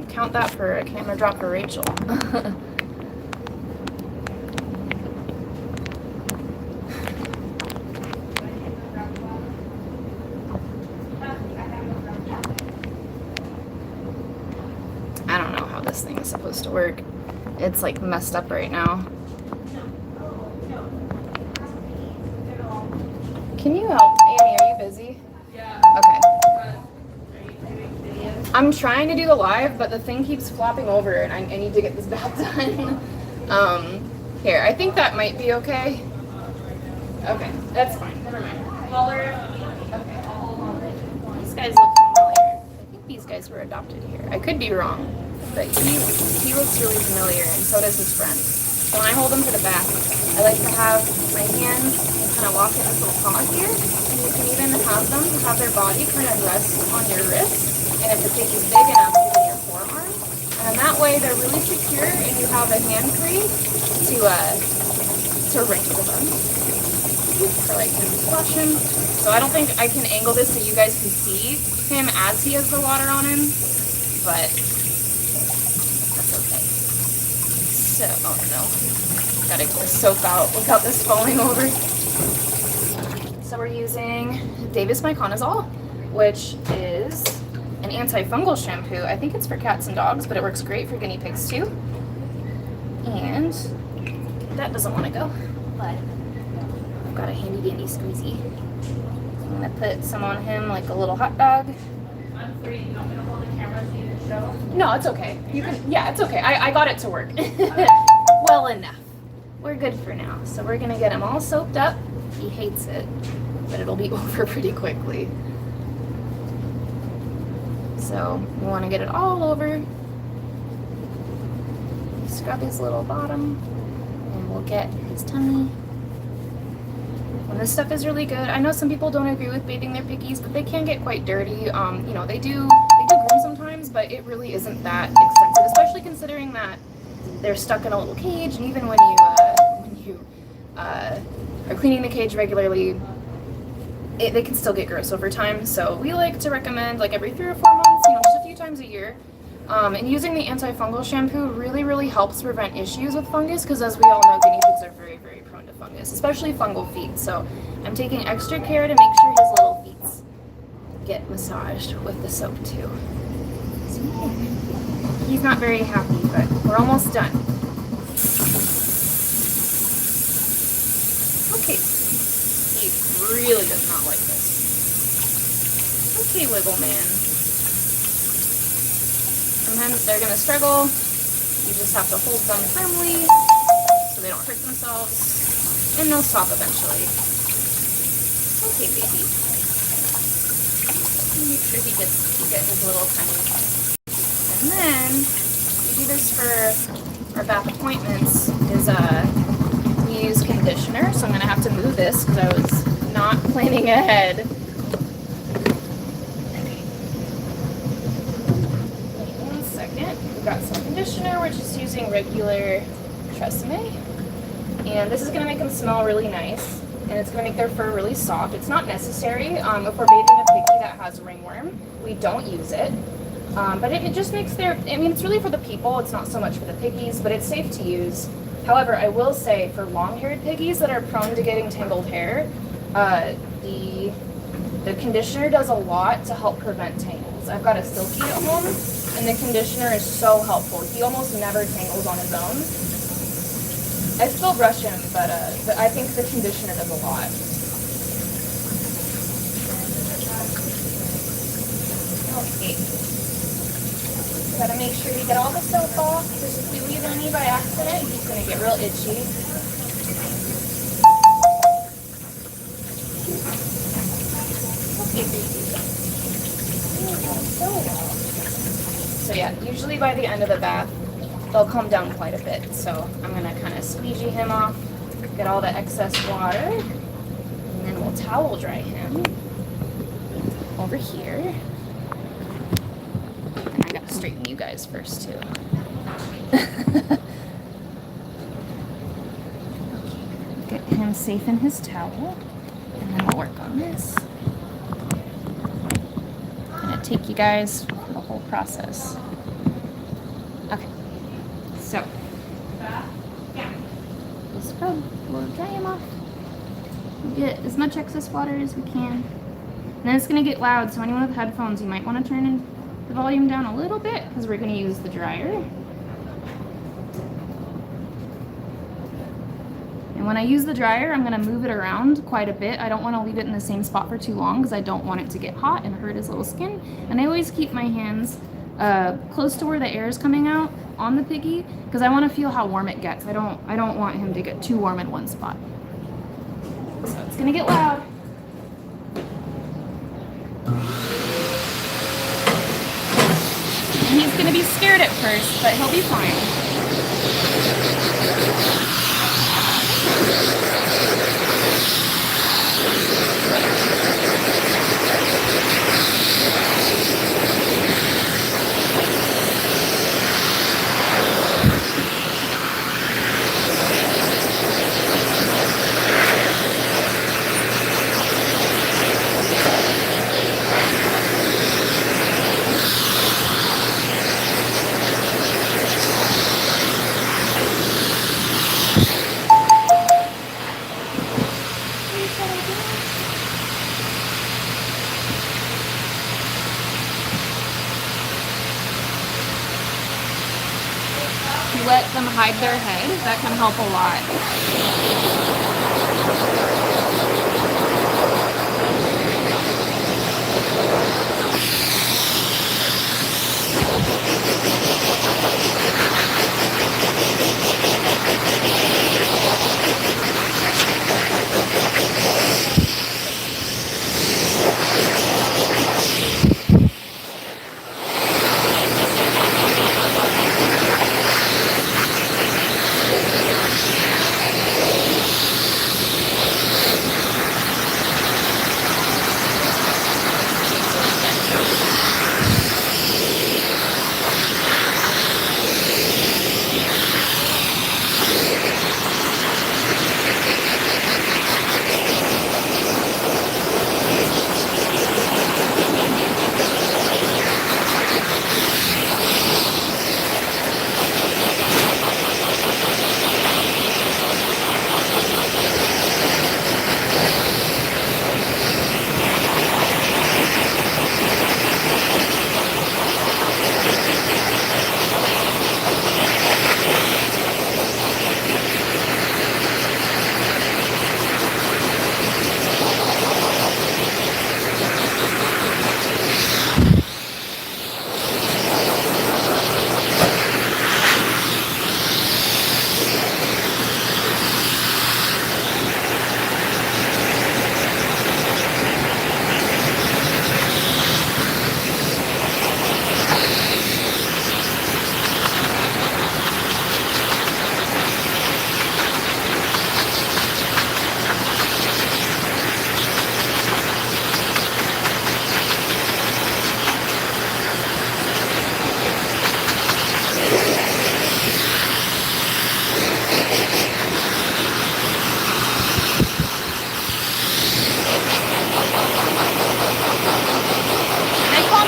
Speaker 4: Count that for a camera drop for Rachel. I don't know how this thing is supposed to work. it's like messed up right now. Can you help, Annie? Are you busy?
Speaker 5: Yeah.
Speaker 4: Okay.
Speaker 5: Are you doing videos?
Speaker 4: I'm trying to do the live, but the thing keeps flopping over, and I need to get this back done. Here, I think that might be okay. Okay, that's fine. Never mind.
Speaker 5: Color.
Speaker 4: Okay, I'll hold on. These guys look familiar. I think these guys were adopted here. I could be wrong, but he looks really familiar, and so does his friend. So when I hold them to the back, I like to have my hands kind of lock in this little paw here, and you can even have them have their body kind of rest on your wrist, and if the pig is big enough, even your forearm. And that way they're really secure, and you have a hand free to wrinkle them. So I can flush him. So I don't think I can angle this so you guys can see him as he has the water on him, but that's okay. So, oh no, gotta get the soap out without this falling over. So we're using Davis Myconazole, which is an antifungal shampoo. I think it's for cats and dogs, but it works great for guinea pigs too. And that doesn't want to go, but I've got a handy dandy squeezy. I'm gonna put some on him like a little hot dog.
Speaker 5: I'm free. You want me to hold the camera so you can show?
Speaker 4: No, it's okay. You can, yeah, it's okay. I got it to work. Well enough. We're good for now. So we're gonna get him all soaped up. He hates it, but it'll be over pretty quickly. So we want to get it all over. Scrub his little bottom, and we'll get his tummy. And this stuff is really good. I know some people don't agree with bathing their piggies, but they can get quite dirty. You know, they do groom sometimes, but it really isn't that expensive, especially considering that they're stuck in a little cage, and even when you are cleaning the cage regularly, they can still get gross over time. So we like to recommend like every 3 or 4 months, you know, just a few times a year. And using the antifungal shampoo really helps prevent issues with fungus, because as we all know, guinea pigs are very prone to fungus, especially fungal feet. So I'm taking extra care to make sure his little feet get massaged with the soap too. So, yeah. He's not very happy, but we're almost done. Okay, he really does not like this. Okay, Wiggle Man. Sometimes they're gonna struggle. You just have to hold them firmly so they don't hurt themselves, and they'll stop eventually. Okay, baby. Make sure he gets his little tiny. And then we do this for our bath appointments. Is we use conditioner. So I'm gonna have to move this because I was not planning ahead. We've got some conditioner. We're just using regular Tresemme, and this is going to make them smell really nice, and it's going to make their fur really soft. It's not necessary. If we're bathing a piggy that has ringworm, we don't use it, but it just makes it's really for the people. It's not so much for the piggies, but it's safe to use. However, I will say for long-haired piggies that are prone to getting tangled hair, the conditioner does a lot to help prevent tangles. I've got a silky at home, and the conditioner is so helpful. He almost never tangles on his own. I still brush him, but I think the conditioner does a lot. Okay. Gotta make sure you get all the soap off, because if we leave any by accident, he's gonna get real itchy. Okay, baby. So well. So yeah, usually by the end of the bath, they'll calm down quite a bit. So I'm gonna kind of squeegee him off, get all the excess water, and then we'll towel dry him over here. And I gotta straighten you guys first too. Okay, get him safe in his towel, and then we'll work on this. I'm gonna take you guys through the whole process. Okay, so we'll scrub, we'll dry him off, get as much excess water as we can. And then it's gonna get loud, so anyone with headphones, you might want to turn the volume down a little bit because we're gonna use the dryer. And when I use the dryer, I'm gonna move it around quite a bit. I don't wanna leave it in the same spot for too long because I don't want it to get hot and hurt his little skin. And I always keep my hands close to where the air is coming out on the piggy because I wanna feel how warm it gets. I don't want him to get too warm in one spot. So it's gonna get loud. And he's gonna be scared at first, but he'll be fine. Let them hide their head. That can help a lot.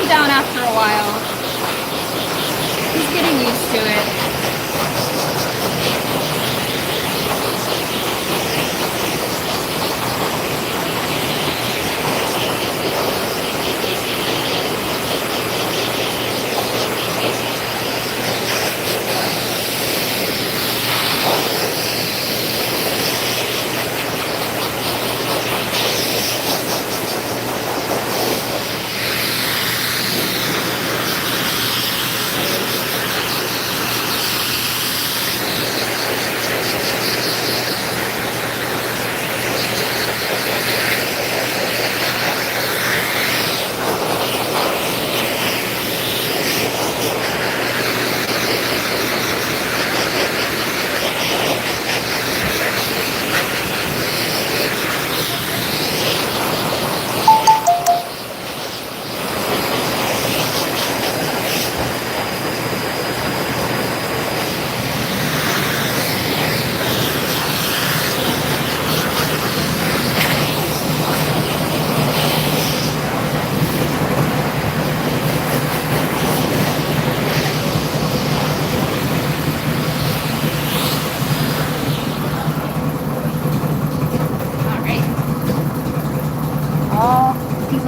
Speaker 4: Down after a while. He's getting used to it.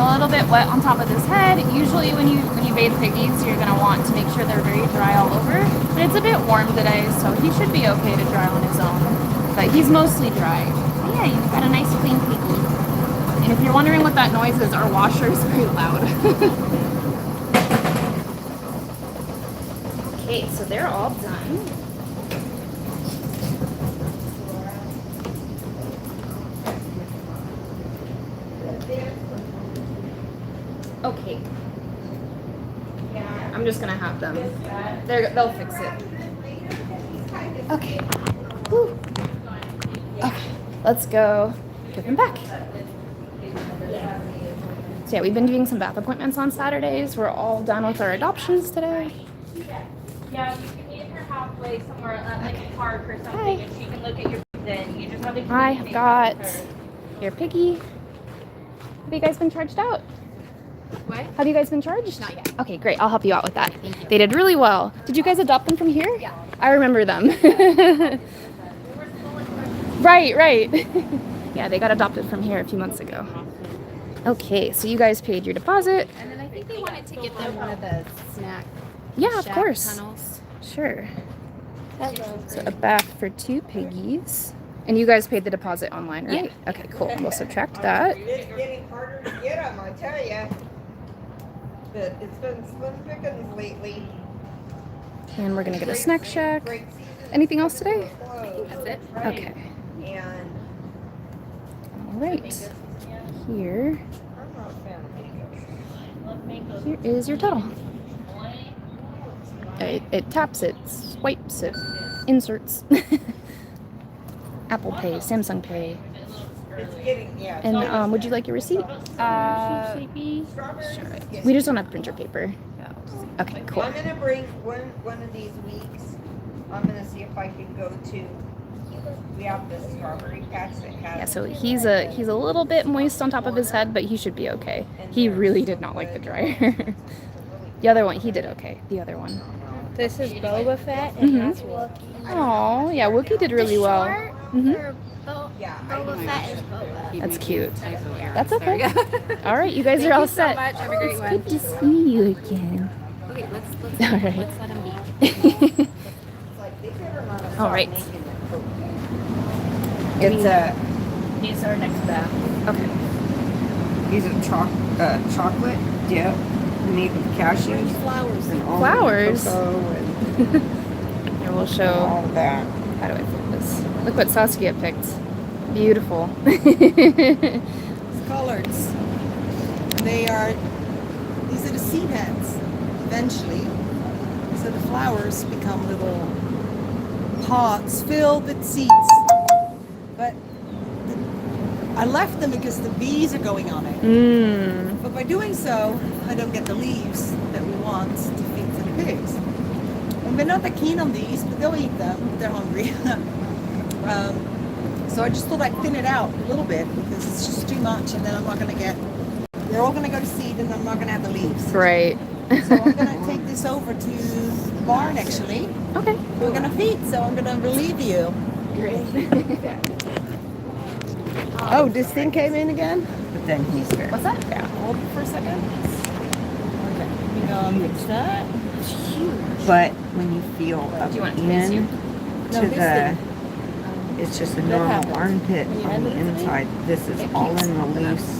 Speaker 4: a little bit wet on top of his head. Usually when you bathe piggies, you're going to want to make sure they're very dry all over. But it's a bit warm today, so he should be okay to dry on his own. but he's mostly dry. But yeah, you've got a nice clean piggy. And if you're wondering what that noise is, our washer is very loud. Okay, so they're all done. Okay. I'm just gonna have them. They'll fix it. Okay. Whew. Okay. Let's go give them back. So yeah, we've been doing some bath appointments on Saturdays. We're all done with our adoptions today.
Speaker 5: Yeah, you can meet her halfway somewhere, like a park or something, and she can look at your then. You just have to
Speaker 4: I have got your piggy. Have you guys been charged out?
Speaker 5: What?
Speaker 4: Have you guys been charged?
Speaker 5: Not yet.
Speaker 4: Okay, great. I'll help you out with that. They did really well. Did you guys adopt them from here?
Speaker 5: Yeah.
Speaker 4: I remember them. Right. Yeah, they got adopted from here a few months ago. Okay, so you guys paid your deposit.
Speaker 6: And then I think they wanted to get them one of the snack
Speaker 4: Yeah, of
Speaker 6: shack
Speaker 4: course.
Speaker 6: tunnels.
Speaker 4: Sure. So a bath for 2 piggies. And you guys paid the deposit online, right? Yeah. Okay, cool. We'll subtract that.
Speaker 3: It's getting harder to get them, I tell ya. But it's been slim pickings lately.
Speaker 4: And we're gonna get a snack shack.
Speaker 3: Great season.
Speaker 4: Anything else today?
Speaker 6: That's it.
Speaker 4: Okay.
Speaker 3: And
Speaker 4: All right. Here.
Speaker 3: I'm not a fan of mangoes.
Speaker 4: Here is your total. It taps it, swipes it, inserts. Apple Pay, Samsung Pay.
Speaker 3: It's getting, yeah.
Speaker 4: And would you like your receipt?
Speaker 6: Maybe.
Speaker 4: We just don't have printer paper. Okay, cool.
Speaker 3: I'm gonna bring one of these weeks. I'm gonna see if I can go to. We have this strawberry patch that has.
Speaker 4: Yeah, so he's a little bit moist on top of his head, but he should be okay. He really did not like the dryer. The other one, he did okay. The other one.
Speaker 6: This is Boba Fett and that's Wookie.
Speaker 4: Oh, yeah, Wookie did really well.
Speaker 6: Boba Fett is Boba.
Speaker 4: That's cute. That's okay. All right, you guys are all set.
Speaker 6: Much. Have a great one.
Speaker 4: Good to see you again.
Speaker 6: Okay, let's
Speaker 4: All right.
Speaker 6: let's let him be.
Speaker 4: All right.
Speaker 3: It's a.
Speaker 5: These are next bath.
Speaker 4: Okay.
Speaker 3: These are chocolate dip made with cashews
Speaker 6: Flowers.
Speaker 3: and
Speaker 4: Flowers?
Speaker 3: cocoa and
Speaker 4: Here we'll show.
Speaker 3: all that.
Speaker 4: How do I focus? Look what Saskia picked. Beautiful.
Speaker 7: Collards. These are the seed heads eventually. So the flowers become little pots filled with seeds. But I left them because the bees are going on it. But by doing so, I don't get the leaves that we want to feed to the pigs. And we're not that keen on these, but they'll eat them if they're hungry. So I just thought I'd thin it out a little bit because it's just too much, and then I'm not going to get. They're all going to go to seed, and I'm not going to have the leaves.
Speaker 4: Right.
Speaker 7: So I'm going to take this over to the barn. Actually,
Speaker 4: Okay.
Speaker 7: we're going to feed, so I'm going to relieve you.
Speaker 4: Great.
Speaker 7: Oh, this thing came in again.
Speaker 3: But then he's there.
Speaker 4: What's that?
Speaker 7: Yeah. Hold it for a second. Okay. You know, mix that.
Speaker 3: But when you feel up
Speaker 4: Do you want it to face you?
Speaker 3: in to the, it's just a normal
Speaker 7: happens.
Speaker 3: armpit
Speaker 7: When you
Speaker 3: on
Speaker 7: hand
Speaker 3: the
Speaker 7: it to me,
Speaker 3: inside. This is all in the loose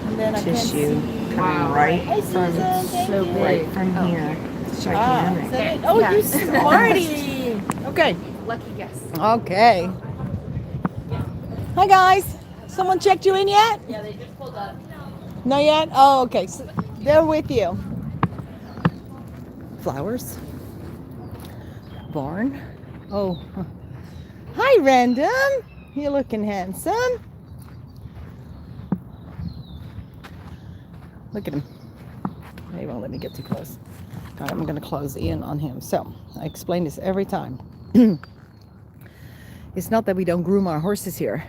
Speaker 7: And then I can
Speaker 3: tissue
Speaker 7: see.
Speaker 3: coming right
Speaker 7: Hi,
Speaker 3: from
Speaker 7: Susan. Thank you.
Speaker 3: right from here. It's
Speaker 7: Ah,
Speaker 3: gigantic.
Speaker 7: is that it? Oh,
Speaker 4: Yeah.
Speaker 7: you smarty. Okay.
Speaker 4: Lucky guess.
Speaker 7: Okay. Hi guys. Someone checked you in yet?
Speaker 5: Yeah, they just pulled up.
Speaker 7: Not yet? Oh, okay. So they're with you. Flowers. Barn. Oh. huh. Hi, Random. You're looking handsome. Look at him. He won't let me get too close. All right, I'm going to close in on him. So, I explain this every time. It's not that we don't groom our horses here.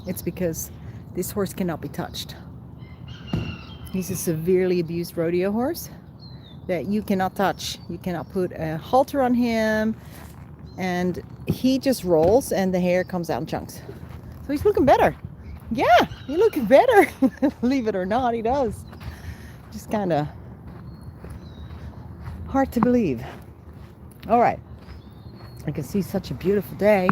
Speaker 7: It's because this horse cannot be touched. He's a severely abused rodeo horse that you cannot touch. You cannot put a halter on him, and he just rolls and the hair comes out in chunks. So he's looking better. Yeah, he's looking better. Believe it or not, he does. Just kind of hard to believe. All right. I can see such a beautiful day.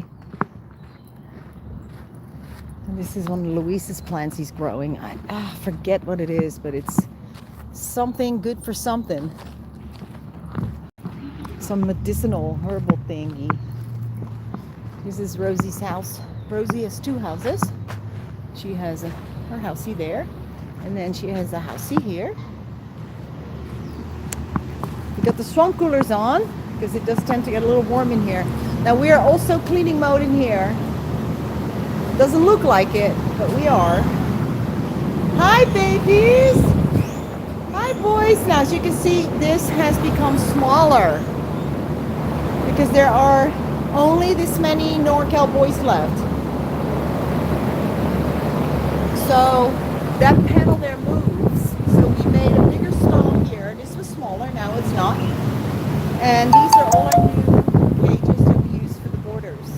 Speaker 7: And this is one of Luis's plants he's growing. I forget what it is, but it's something good for something. Some medicinal herbal thingy. This is Rosie's house. Rosie has two houses. She has her housey there, and then she has a housey here. We got the swamp coolers on because it does tend to get a little warm in here. Now we are also cleaning mode in here. Doesn't look like it, but we are. Hi, babies. Hi, boys. Now, as you can see, this has become smaller because there are only this many norcal boys left. So that panel there moves. So we made a bigger stall here. This was smaller, now it's not. And these are all our new cages that we use for the borders.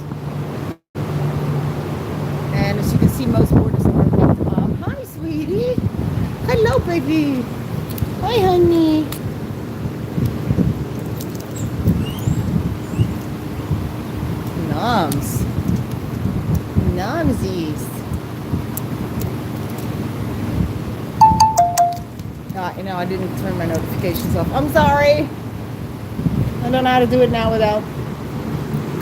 Speaker 7: And as you can see, most borders are built up. Hi, sweetie. Hello, baby. Hi, honey. Nums. Numsies. You know, I didn't turn my notifications off. I'm sorry. I don't know how to do it now without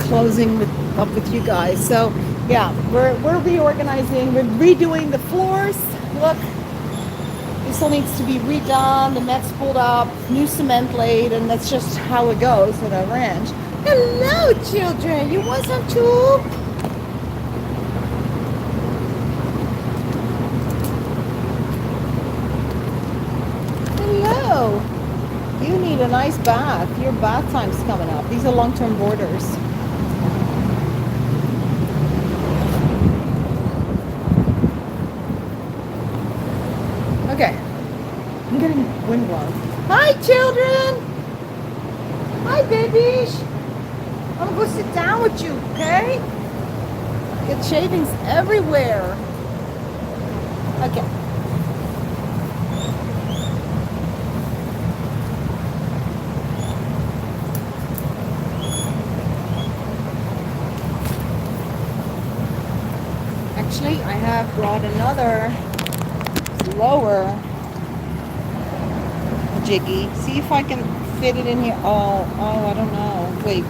Speaker 7: closing up with you guys. So, yeah, we're reorganizing. We're redoing the floors. Look, this all needs to be redone. The mats pulled up, new cement laid, and that's just how it goes at our ranch. Hello, children. You want some too? Hello. You need a nice bath. Your bath time's coming up. These are long-term boarders. Okay. I'm getting wind blown. Hi, children. Hi, babies. I'm gonna go sit down with you, okay? Get shavings everywhere. Okay. Actually, I have brought another lower jiggy. See if I can fit it in here. Oh, I don't know. Wait,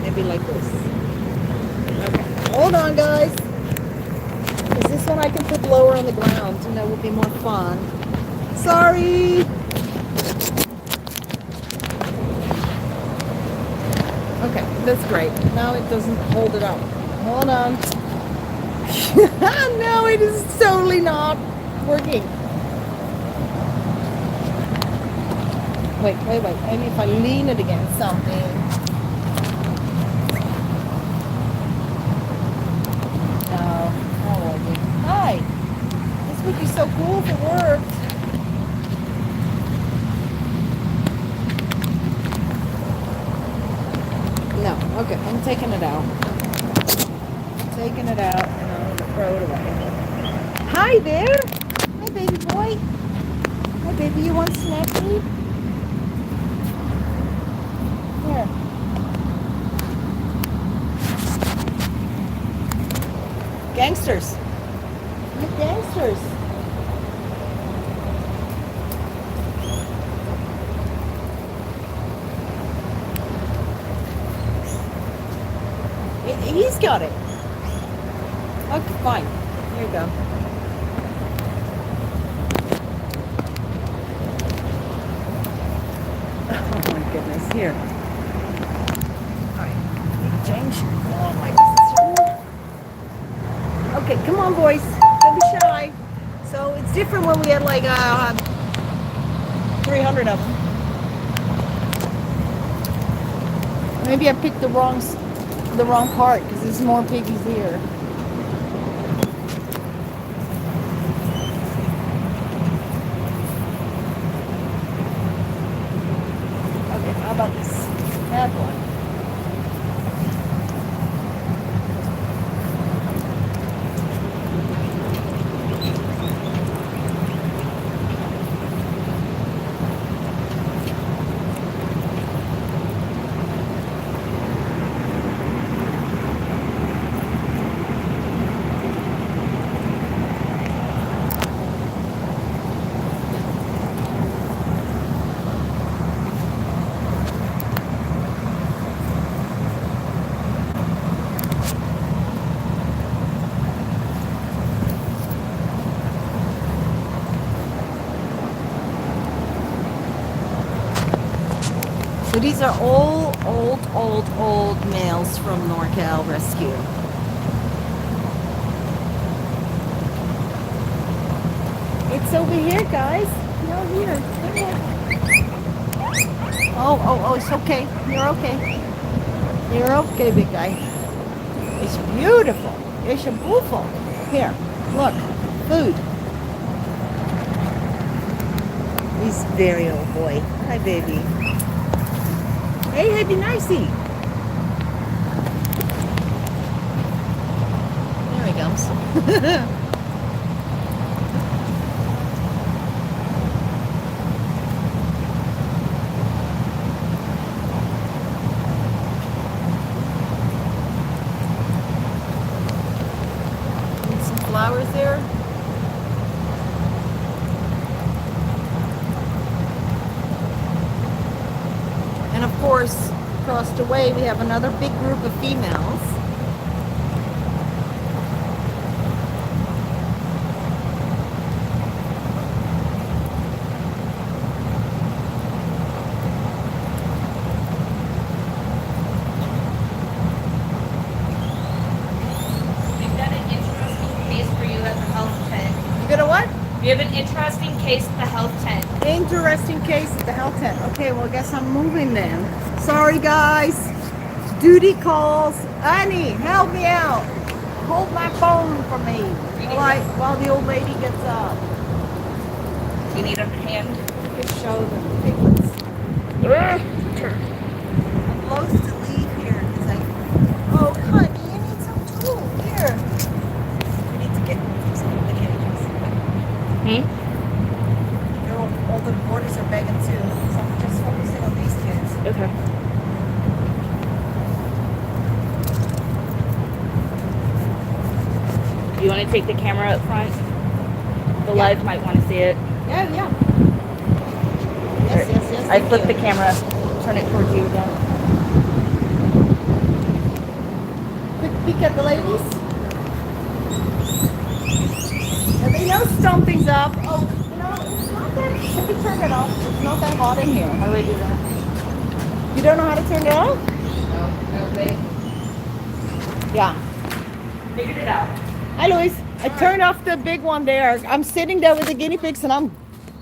Speaker 7: maybe like this. Okay, hold on, guys. Because this one I can put lower on the ground, and that will be more fun. Sorry. Okay, that's great. Now it doesn't hold it up. Hold on. No, it is totally not working. Wait. Maybe if I lean it against something. No, not working. Hi. This would be so cool if it worked. No. Okay, I'm taking it out. Taking it out, and I'm gonna throw it away. Hi there. Hi, baby boy. Hi, baby. You want snacky? Here. Gangsters. You gangsters. He's got it. Okay, fine. Here you go. Oh my goodness. Here. Alright. Change. Oh my goodness. Okay, come on, boys. Don't be shy. So it's different when we had like 300 of them. Maybe I picked the wrong part because there's more piggies here. Okay, how about this? That one.
Speaker 1: So these are all old males from NorCal Rescue. It's over here, guys. You're here. Come here. Oh, it's okay. You're okay. You're okay, big guy. It's beautiful. It's beautiful. Here, look, food. He's very old boy. Hi, baby. Hey, be nicey. There he comes. Flowers there. And of course, across the way we have another big group of females.
Speaker 5: We have an interesting case at the health tent.
Speaker 1: Interesting case at the health tent. Okay, well, I guess I'm moving then. Sorry, guys. Duty calls. Annie, help me out. Hold my phone for me while the old lady gets up.
Speaker 5: You need a hand?
Speaker 1: Just show them the piglets. I'm loath to leave here because oh, honey, you need some tool. Here. We need to get some of the cages. All the boarders are begging too, so I'm just focusing on these kids.
Speaker 5: Okay. You want to take the camera up front? The live might want to see it.
Speaker 1: Yeah. Yes.
Speaker 5: I flipped the camera. Turn it towards you again.
Speaker 1: Quick peek at the ladies. And they know something's up. Oh, it's not that. Let me turn it off. It's not that hot in here.
Speaker 5: How do I do that?
Speaker 1: You don't know how to turn it off?
Speaker 5: No, okay.
Speaker 1: Yeah.
Speaker 5: Figured it out.
Speaker 1: Hi, Luis. I turned off the big one there. I'm sitting there with the guinea pigs and I'm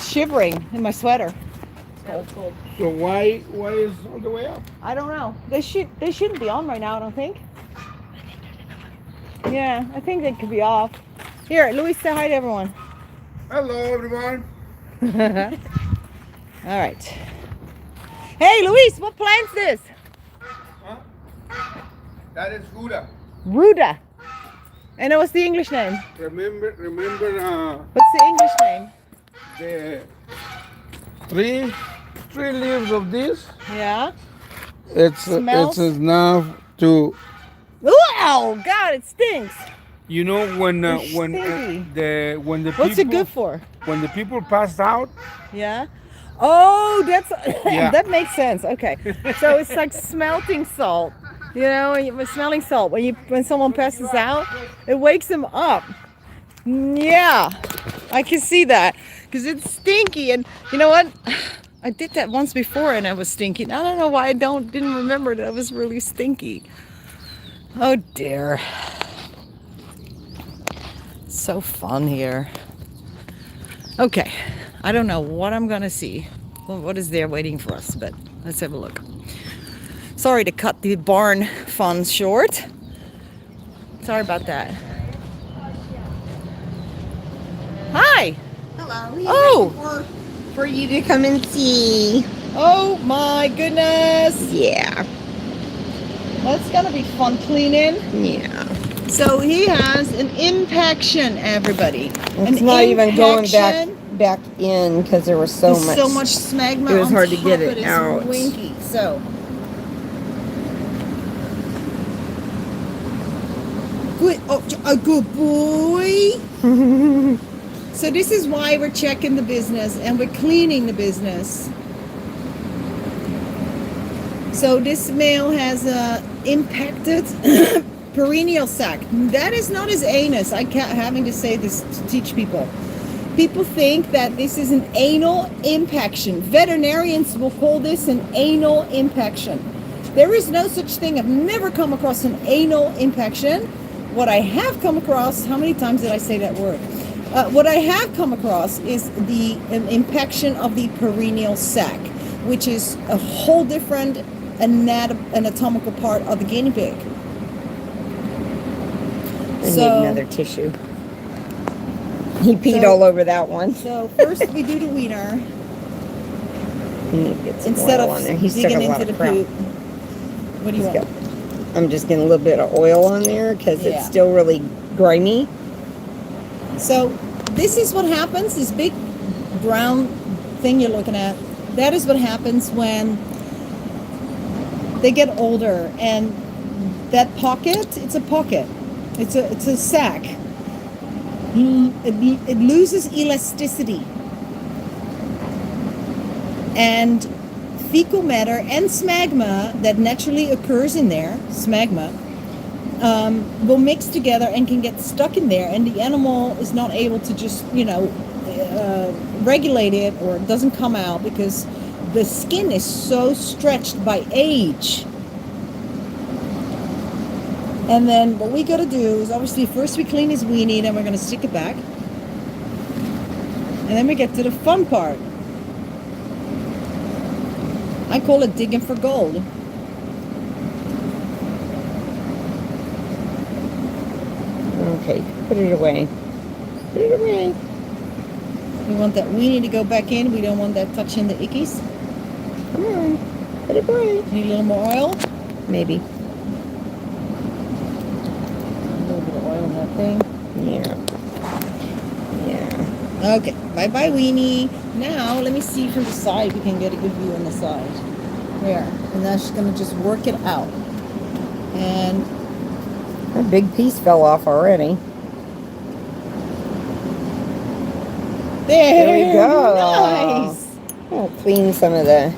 Speaker 1: shivering in my sweater. It's cold.
Speaker 2: So why is on the way up?
Speaker 1: I don't know. They shouldn't be on right now, I don't think. Yeah, I think they could be off. Here, Luis, say hi to everyone.
Speaker 2: Hello, everyone.
Speaker 1: All right. Hey, Luis, what plant's this?
Speaker 2: Huh? That is Huda.
Speaker 1: Ruda. And what's the English name?
Speaker 2: Remember,
Speaker 1: What's the English name?
Speaker 2: the three leaves of this.
Speaker 1: Yeah.
Speaker 2: It's enough to.
Speaker 1: Oh, God, it stinks.
Speaker 2: You know when
Speaker 1: stinky.
Speaker 2: the
Speaker 1: What's it good for?
Speaker 2: when the people passed out.
Speaker 1: Yeah. Oh, that's
Speaker 2: Yeah.
Speaker 1: that makes sense. Okay. So it's like smelting salt. You know, when smelling salt. When someone passes out, it wakes them up. Yeah, I can see that because it's stinky. And you know what? I did that once before, and I was stinky. I don't know why I didn't remember that I was really stinky. Oh dear. So fun here. Okay, I don't know what I'm gonna see. Well, what is there waiting for us? But let's have a look. Sorry to cut the barn fun short. Sorry about that. Hi.
Speaker 3: Hello.
Speaker 1: Oh.
Speaker 3: For you to come and see.
Speaker 1: Oh my goodness.
Speaker 3: Yeah.
Speaker 1: That's gonna be fun cleaning.
Speaker 3: Yeah.
Speaker 1: So he has an impaction, everybody.
Speaker 3: It's not even going back in because there was so much.
Speaker 1: smegma.
Speaker 3: It was
Speaker 1: on
Speaker 3: hard to
Speaker 1: top
Speaker 3: get
Speaker 1: of
Speaker 3: it
Speaker 1: It's
Speaker 3: out.
Speaker 1: winky. So good. Oh, a good boy. So this is why we're checking the business and we're cleaning the business. So this male has a impacted perennial sac. That is not his anus. I kept having to say this to teach people. People think that this is an anal impaction. Veterinarians will call this an anal impaction. There is no such thing. I've never come across an anal impaction. What I have come across, how many times did I say that word? What I have come across is the impaction of the perennial sac, which is a whole different anatomical part of the guinea pig.
Speaker 3: I need another tissue. He peed all over that one.
Speaker 1: So first we do the wiener.
Speaker 3: Instead of
Speaker 1: digging into the poop. What do you want?
Speaker 3: I'm just getting a little bit of oil on there because it's still really grimy.
Speaker 1: So this is what happens, this big brown thing you're looking at, that is what happens when they get older, and that pocket, it's a pocket. It's a sac. It loses elasticity. And fecal matter and smegma that naturally occurs in there, smegma, will mix together and can get stuck in there, and the animal is not able to just, regulate it, or it doesn't come out because the skin is so stretched by age. And then what we got to do is, obviously, first we clean his weenie, then we're going to stick it back. And then we get to the fun part. I call it digging for gold.
Speaker 3: Okay, put it away. Put it away.
Speaker 1: We want that weenie to go back in. We don't want that touching the ickies.
Speaker 3: Come on, put it away.
Speaker 1: Need a little more oil?
Speaker 3: Maybe.
Speaker 1: Thing.
Speaker 3: Yeah.
Speaker 1: Okay. Bye bye weenie. Now let me see from the side. We can get a good view on the side. There. And now she's gonna just work it out. And
Speaker 3: a big piece fell off already.
Speaker 1: There
Speaker 3: we go.
Speaker 1: Nice.
Speaker 3: I'll clean some of the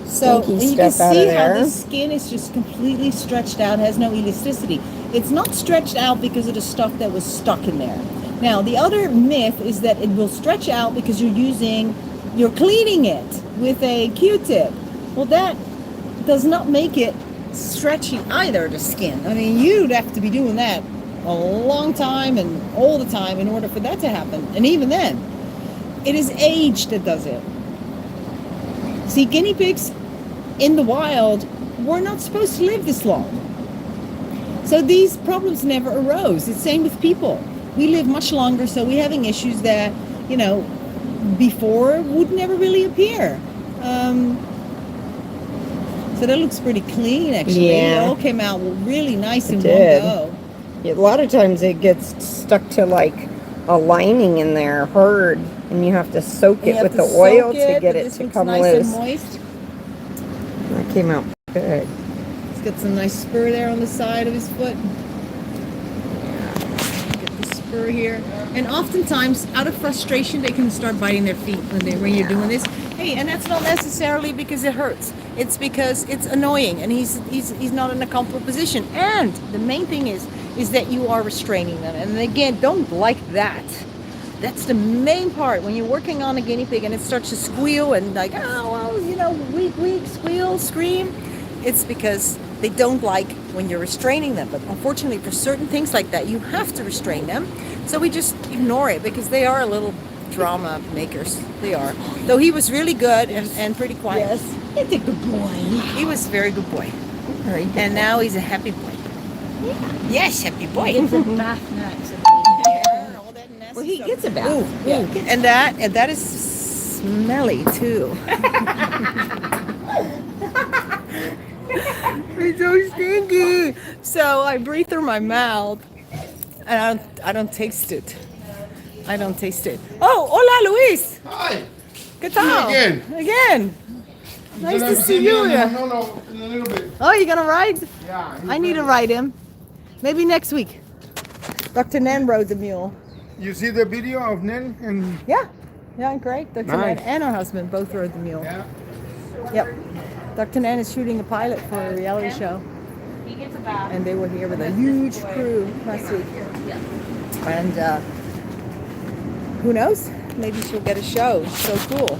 Speaker 1: so you can
Speaker 3: stuff out
Speaker 1: see
Speaker 3: of
Speaker 1: how
Speaker 3: there.
Speaker 1: the skin is just completely stretched out, has no elasticity. It's not stretched out because of the stuff that was stuck in there. Now, the other myth is that it will stretch out because you're cleaning it with a Q-tip. Well, that does not make it stretchy either, the skin. I mean, you'd have to be doing that a long time and all the time in order for that to happen. And even then, it is age that does it. See, guinea pigs in the wild were not supposed to live this long. So these problems never arose. It's the same with people. We live much longer, so we're having issues that, before would never really appear. So that looks pretty clean, actually.
Speaker 3: Yeah.
Speaker 1: It all came out really nice in one go.
Speaker 3: A lot of times it gets stuck to like a lining in there, hard, and you have to soak it with the oil to get it to come
Speaker 1: nice
Speaker 3: loose.
Speaker 1: And moist.
Speaker 3: That came out good.
Speaker 1: He's got some nice spur there on the side of his foot. Get the spur here. And oftentimes, out of frustration, they can start biting their feet when you're doing this. Hey, and that's not necessarily because it hurts. It's because it's annoying, and he's not in a comfortable position. And the main thing is that you are restraining them. And again, don't like that. That's the main part. When you're working on a guinea pig and it starts to squeal and like, week, squeal, scream, it's because they don't like when you're restraining them. But unfortunately, for certain things like that, you have to restrain them. So we just ignore it because they are a little drama makers. They are. Though he was really good and pretty quiet.
Speaker 3: Yes, he's a good boy.
Speaker 1: He was a very good boy. And now he's a happy boy. Yeah. Yes, happy boy.
Speaker 6: It's a bath next.
Speaker 3: Well, he gets a bath.
Speaker 1: Ooh, yeah. And that is smelly too. It's so stinky. So I breathe through my mouth, and I don't taste it. I don't taste it. Oh, hola, Luis.
Speaker 2: Hi.
Speaker 1: ¿Qué tal?
Speaker 2: Again.
Speaker 1: Nice to see you.
Speaker 2: In a little bit.
Speaker 1: Oh, you gonna ride?
Speaker 2: Yeah.
Speaker 1: I need to ride him. Maybe next week. Dr.Nenn rode the mule.
Speaker 2: You see the video of Nen and
Speaker 1: Yeah, great. Dr.
Speaker 2: Nice.
Speaker 1: Nenn and her husband both rode the mule.
Speaker 2: yeah.
Speaker 1: Yep. Dr. Nenn is shooting a pilot for a reality show.
Speaker 5: He gets a bath.
Speaker 1: And they were here with a huge crew last week. And who knows?
Speaker 7: maybe she'll get a show. So cool.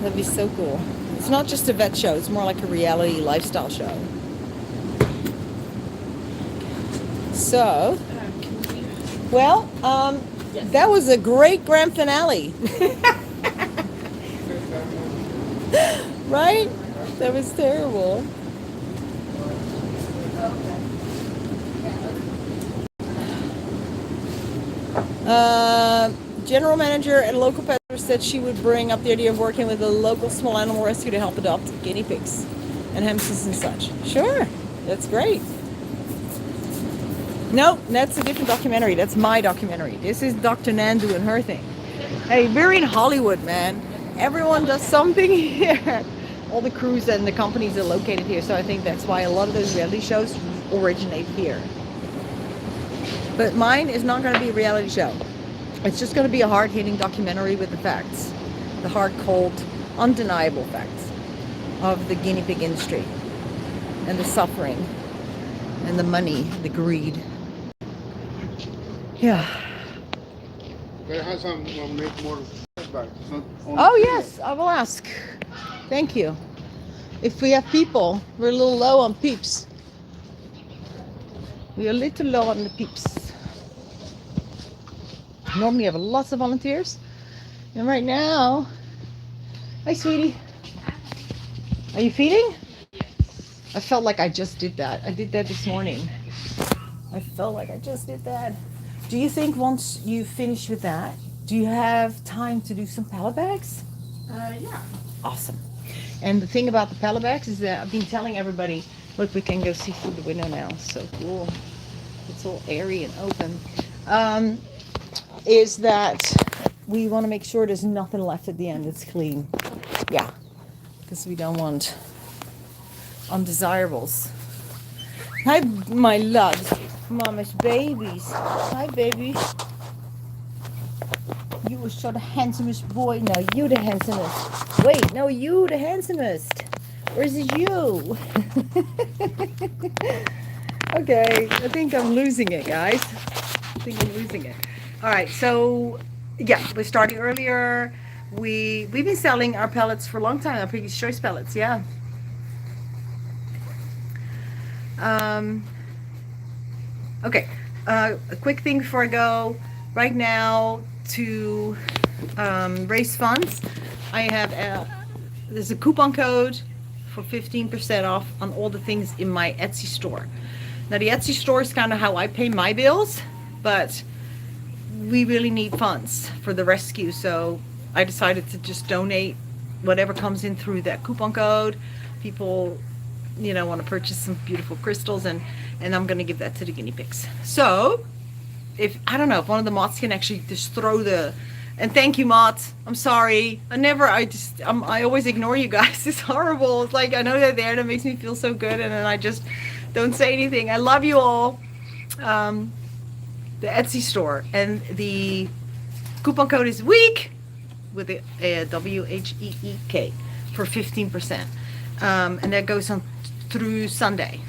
Speaker 7: That'd be so cool. It's not just a vet show, it's more like a reality lifestyle show. So, well, that was a great grand finale. Right? That was terrible. General manager at a local pet store said she would bring up the idea of working with a local small animal rescue to help adopt guinea pigs and hamsters and such. Sure, that's great. No, that's a different documentary. That's my documentary. This is Dr.Nenn doing her thing. Hey, we're in Hollywood, man. Everyone does something here. All the crews and the companies are located here, so I think that's why a lot of those reality shows originate here. But mine is not going to be a reality show. It's just going to be a hard-hitting documentary with the facts. The hard, cold, undeniable facts of the guinea pig industry. And the suffering. And the money. The greed. Yeah.
Speaker 2: They have some make more feedback.
Speaker 7: Oh, yes. I will ask. Thank you. If we have people, we're a little low on peeps. We're a little low on the peeps. Normally I have lots of volunteers. And right now... Hi, sweetie. Are you feeding? I felt like I just did that. I did that this morning. I felt like I just did that. Do you think once you finish with that, do you have time to do some pallet bags?
Speaker 5: Yeah.
Speaker 7: Awesome. And the thing about the pallet bags is that I've been telling everybody, look, we can go see through the window now. So cool. It's all airy and open. Is that we want to make sure there's nothing left at the end. It's clean. Yeah. Because we don't want undesirables. Hi, my loves. Mama's babies. Hi, babies. You were so the handsomest boy. No, you the handsomest. Wait, no, you the handsomest. Or is it you? Okay, I think I'm losing it, guys. I think I'm losing it. All right, so yeah, we're starting earlier. We've been selling our pellets for a long time. Our Piggy's Choice pellets, yeah. Okay, a quick thing before I go. Right now, to raise funds, I have there's a coupon code for 15% off on all the things in my Etsy store. Now, the Etsy store is kind of how I pay my bills, but we really need funds for the rescue, so I decided to just donate whatever comes in through that coupon code. People, you know, want to purchase some beautiful crystals, and I'm going to give that to the guinea pigs. So, if, I don't know, if one of the mods can actually just throw the, and thank you, mods. I'm sorry. I always ignore you guys. It's horrible. It's like, I know they're there and it makes me feel so good, and then I just don't say anything. I love you all. The Etsy store, and the coupon code is WHEEK with a WHEEK for 15%, and that goes on through Sunday.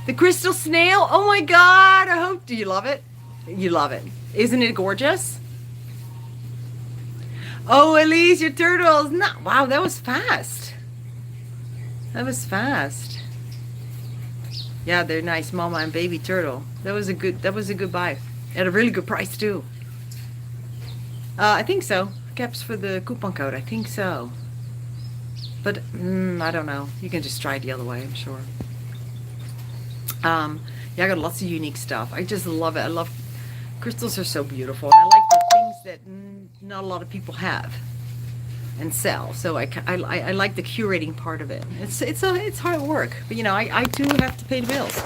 Speaker 7: The crystal snail, oh my god, I hope, do you love it? You love it. Isn't it gorgeous? Oh, Elise, your turtles. No, wow, that was fast. That was fast. Yeah, they're nice, mama and baby turtle. That was a good buy. At a really good price too. I think so. Caps for the coupon code, I think so. But I don't know. You can just try it the other way, I'm sure. Yeah, I got lots of unique stuff. I just love it. I love crystals, are so beautiful, and I like the things that not a lot of people have and sell. So I like the curating part of it. It's hard work, but you know, I too have to pay the bills.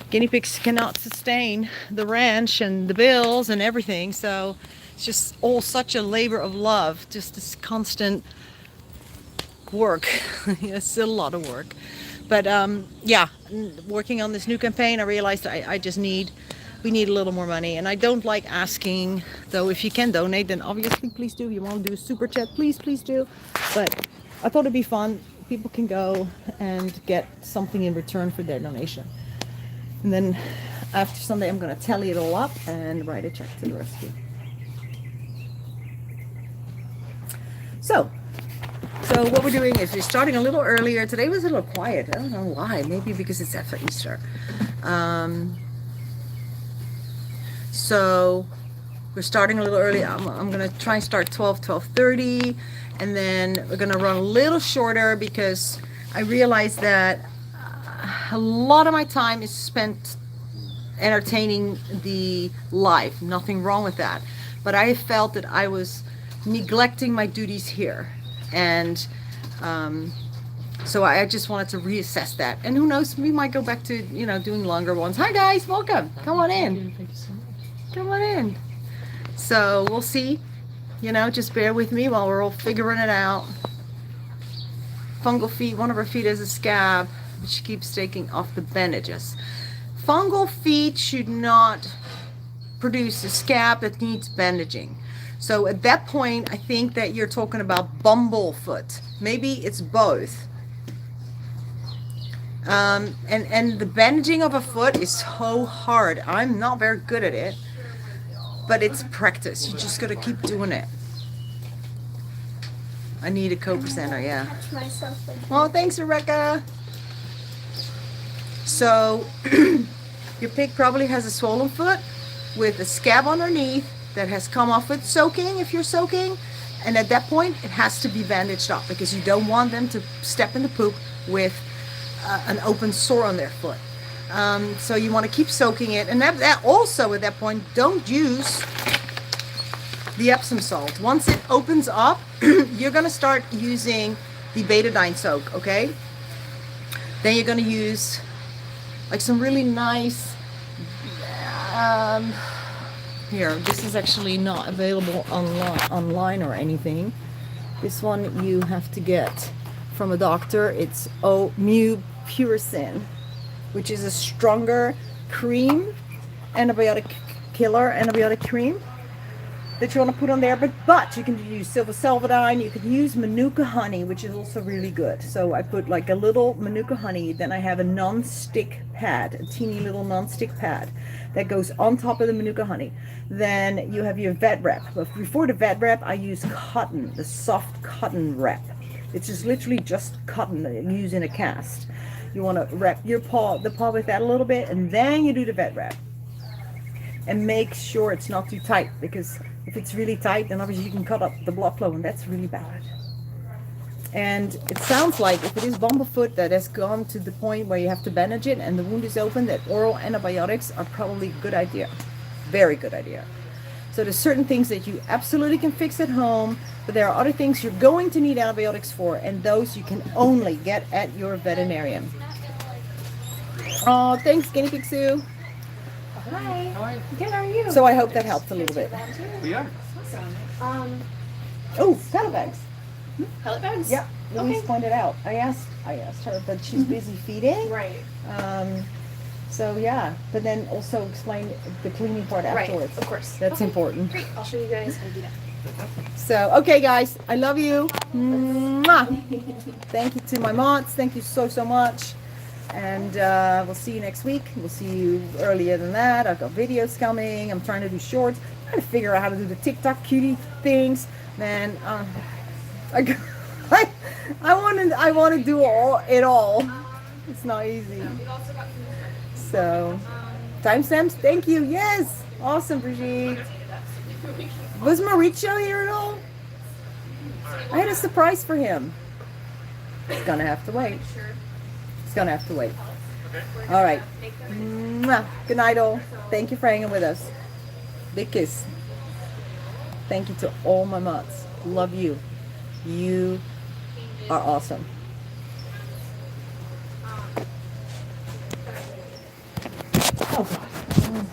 Speaker 7: Guinea pigs cannot sustain the ranch and the bills and everything, so it's just all such a labor of love, just this constant work. It's a lot of work, but yeah, working on this new campaign, I realized we need a little more money, and I don't like asking, though. If you can donate, then obviously please do. If you want to do a super chat, please do. But I thought it'd be fun. People can go and get something in return for their donation. And then after Sunday, I'm going to tally it all up and write a check to the rescue. So what we're doing is we're starting a little earlier. Today was a little quiet. I don't know why. Maybe because it's after Easter. So we're starting a little early. I'm going to try and start 12:30. And then we're going to run a little shorter because I realized that a lot of my time is spent entertaining the live. Nothing wrong with that. But I felt that I was neglecting my duties here. And so I just wanted to reassess that. And who knows, we might go back to, doing longer ones. Hi guys, welcome. Come on in. Come on in. So we'll see. Just bear with me while we're all figuring it out. Fungal feet, one of her feet has a scab, but she keeps taking off the bandages. Fungal feet should not produce a scab that needs bandaging. So at that point, I think that you're talking about bumblefoot. Maybe it's both. And the bandaging of a foot is so hard. I'm not very good at it, but it's practice. You just got to keep doing it. I need a co-presenter, yeah. Well, thanks, Rebecca. So your pig probably has a swollen foot with a scab underneath that has come off with soaking, if you're soaking, and at that point it has to be bandaged up because you don't want them to step in the poop with an open sore on their foot. So you want to keep soaking it, and that also at that point don't use the Epsom salt. Once it opens up, you're going to start using the betadine soak, okay? Then you're going to use like some really nice here, this is actually not available online or anything. This one you have to get from a doctor. It's Mu Puricin, which is a stronger cream, antibiotic killer, antibiotic cream that you want to put on there. But you can use silver selvadine, you can use manuka honey, which is also really good. So I put like a little manuka honey, then I have a non-stick pad, a teeny little non-stick pad that goes on top of the manuka honey. Then you have your vet wrap. But before the vet wrap, I use cotton, the soft cotton wrap. It's just literally just cotton that you use in a cast. You want to wrap the paw with that a little bit, and then you do the vet wrap. And make sure it's not too tight, because if it's really tight, then obviously you can cut up the blood flow, and that's really bad. And it sounds like if it is bumblefoot that has gone to the point where you have to bandage it and the wound is open, that oral antibiotics are probably a good idea. Very good idea. So there's certain things that you absolutely can fix at home, but there are other things you're going to need antibiotics for, and those you can only get at your veterinarian. Oh, thanks, Guinea Pig Sue.
Speaker 6: Hi. Good, how are you?
Speaker 7: So I hope that helped a little bit.
Speaker 2: Yeah.
Speaker 7: Oh, pellet bags.
Speaker 6: Pellet bags?
Speaker 7: Yep, Louise pointed out. I asked her, but she's busy feeding.
Speaker 6: Right.
Speaker 7: So yeah, but then also explain the cleaning part afterwards.
Speaker 6: Right, of course.
Speaker 7: That's important.
Speaker 6: Great, I'll show you guys how to do that.
Speaker 7: So, okay guys, I love you. Mwah. Thank you to my mods. Thank you so much. And we'll see you next week. We'll see you earlier than that. I've got videos coming. I'm trying to do shorts. I'm trying to figure out how to do the TikTok cutie things. Man, I want to do it all. It's not easy. So, timestamps. Thank you. Yes, awesome, Brigitte. Was Mauricio here at all? I had a surprise for him. It's gonna have to wait. It's gonna have to wait. All right. Mwah. Good night, all. Thank you for hanging with us. Big kiss. Thank you to all my mods. Love you. You are awesome. Oh God.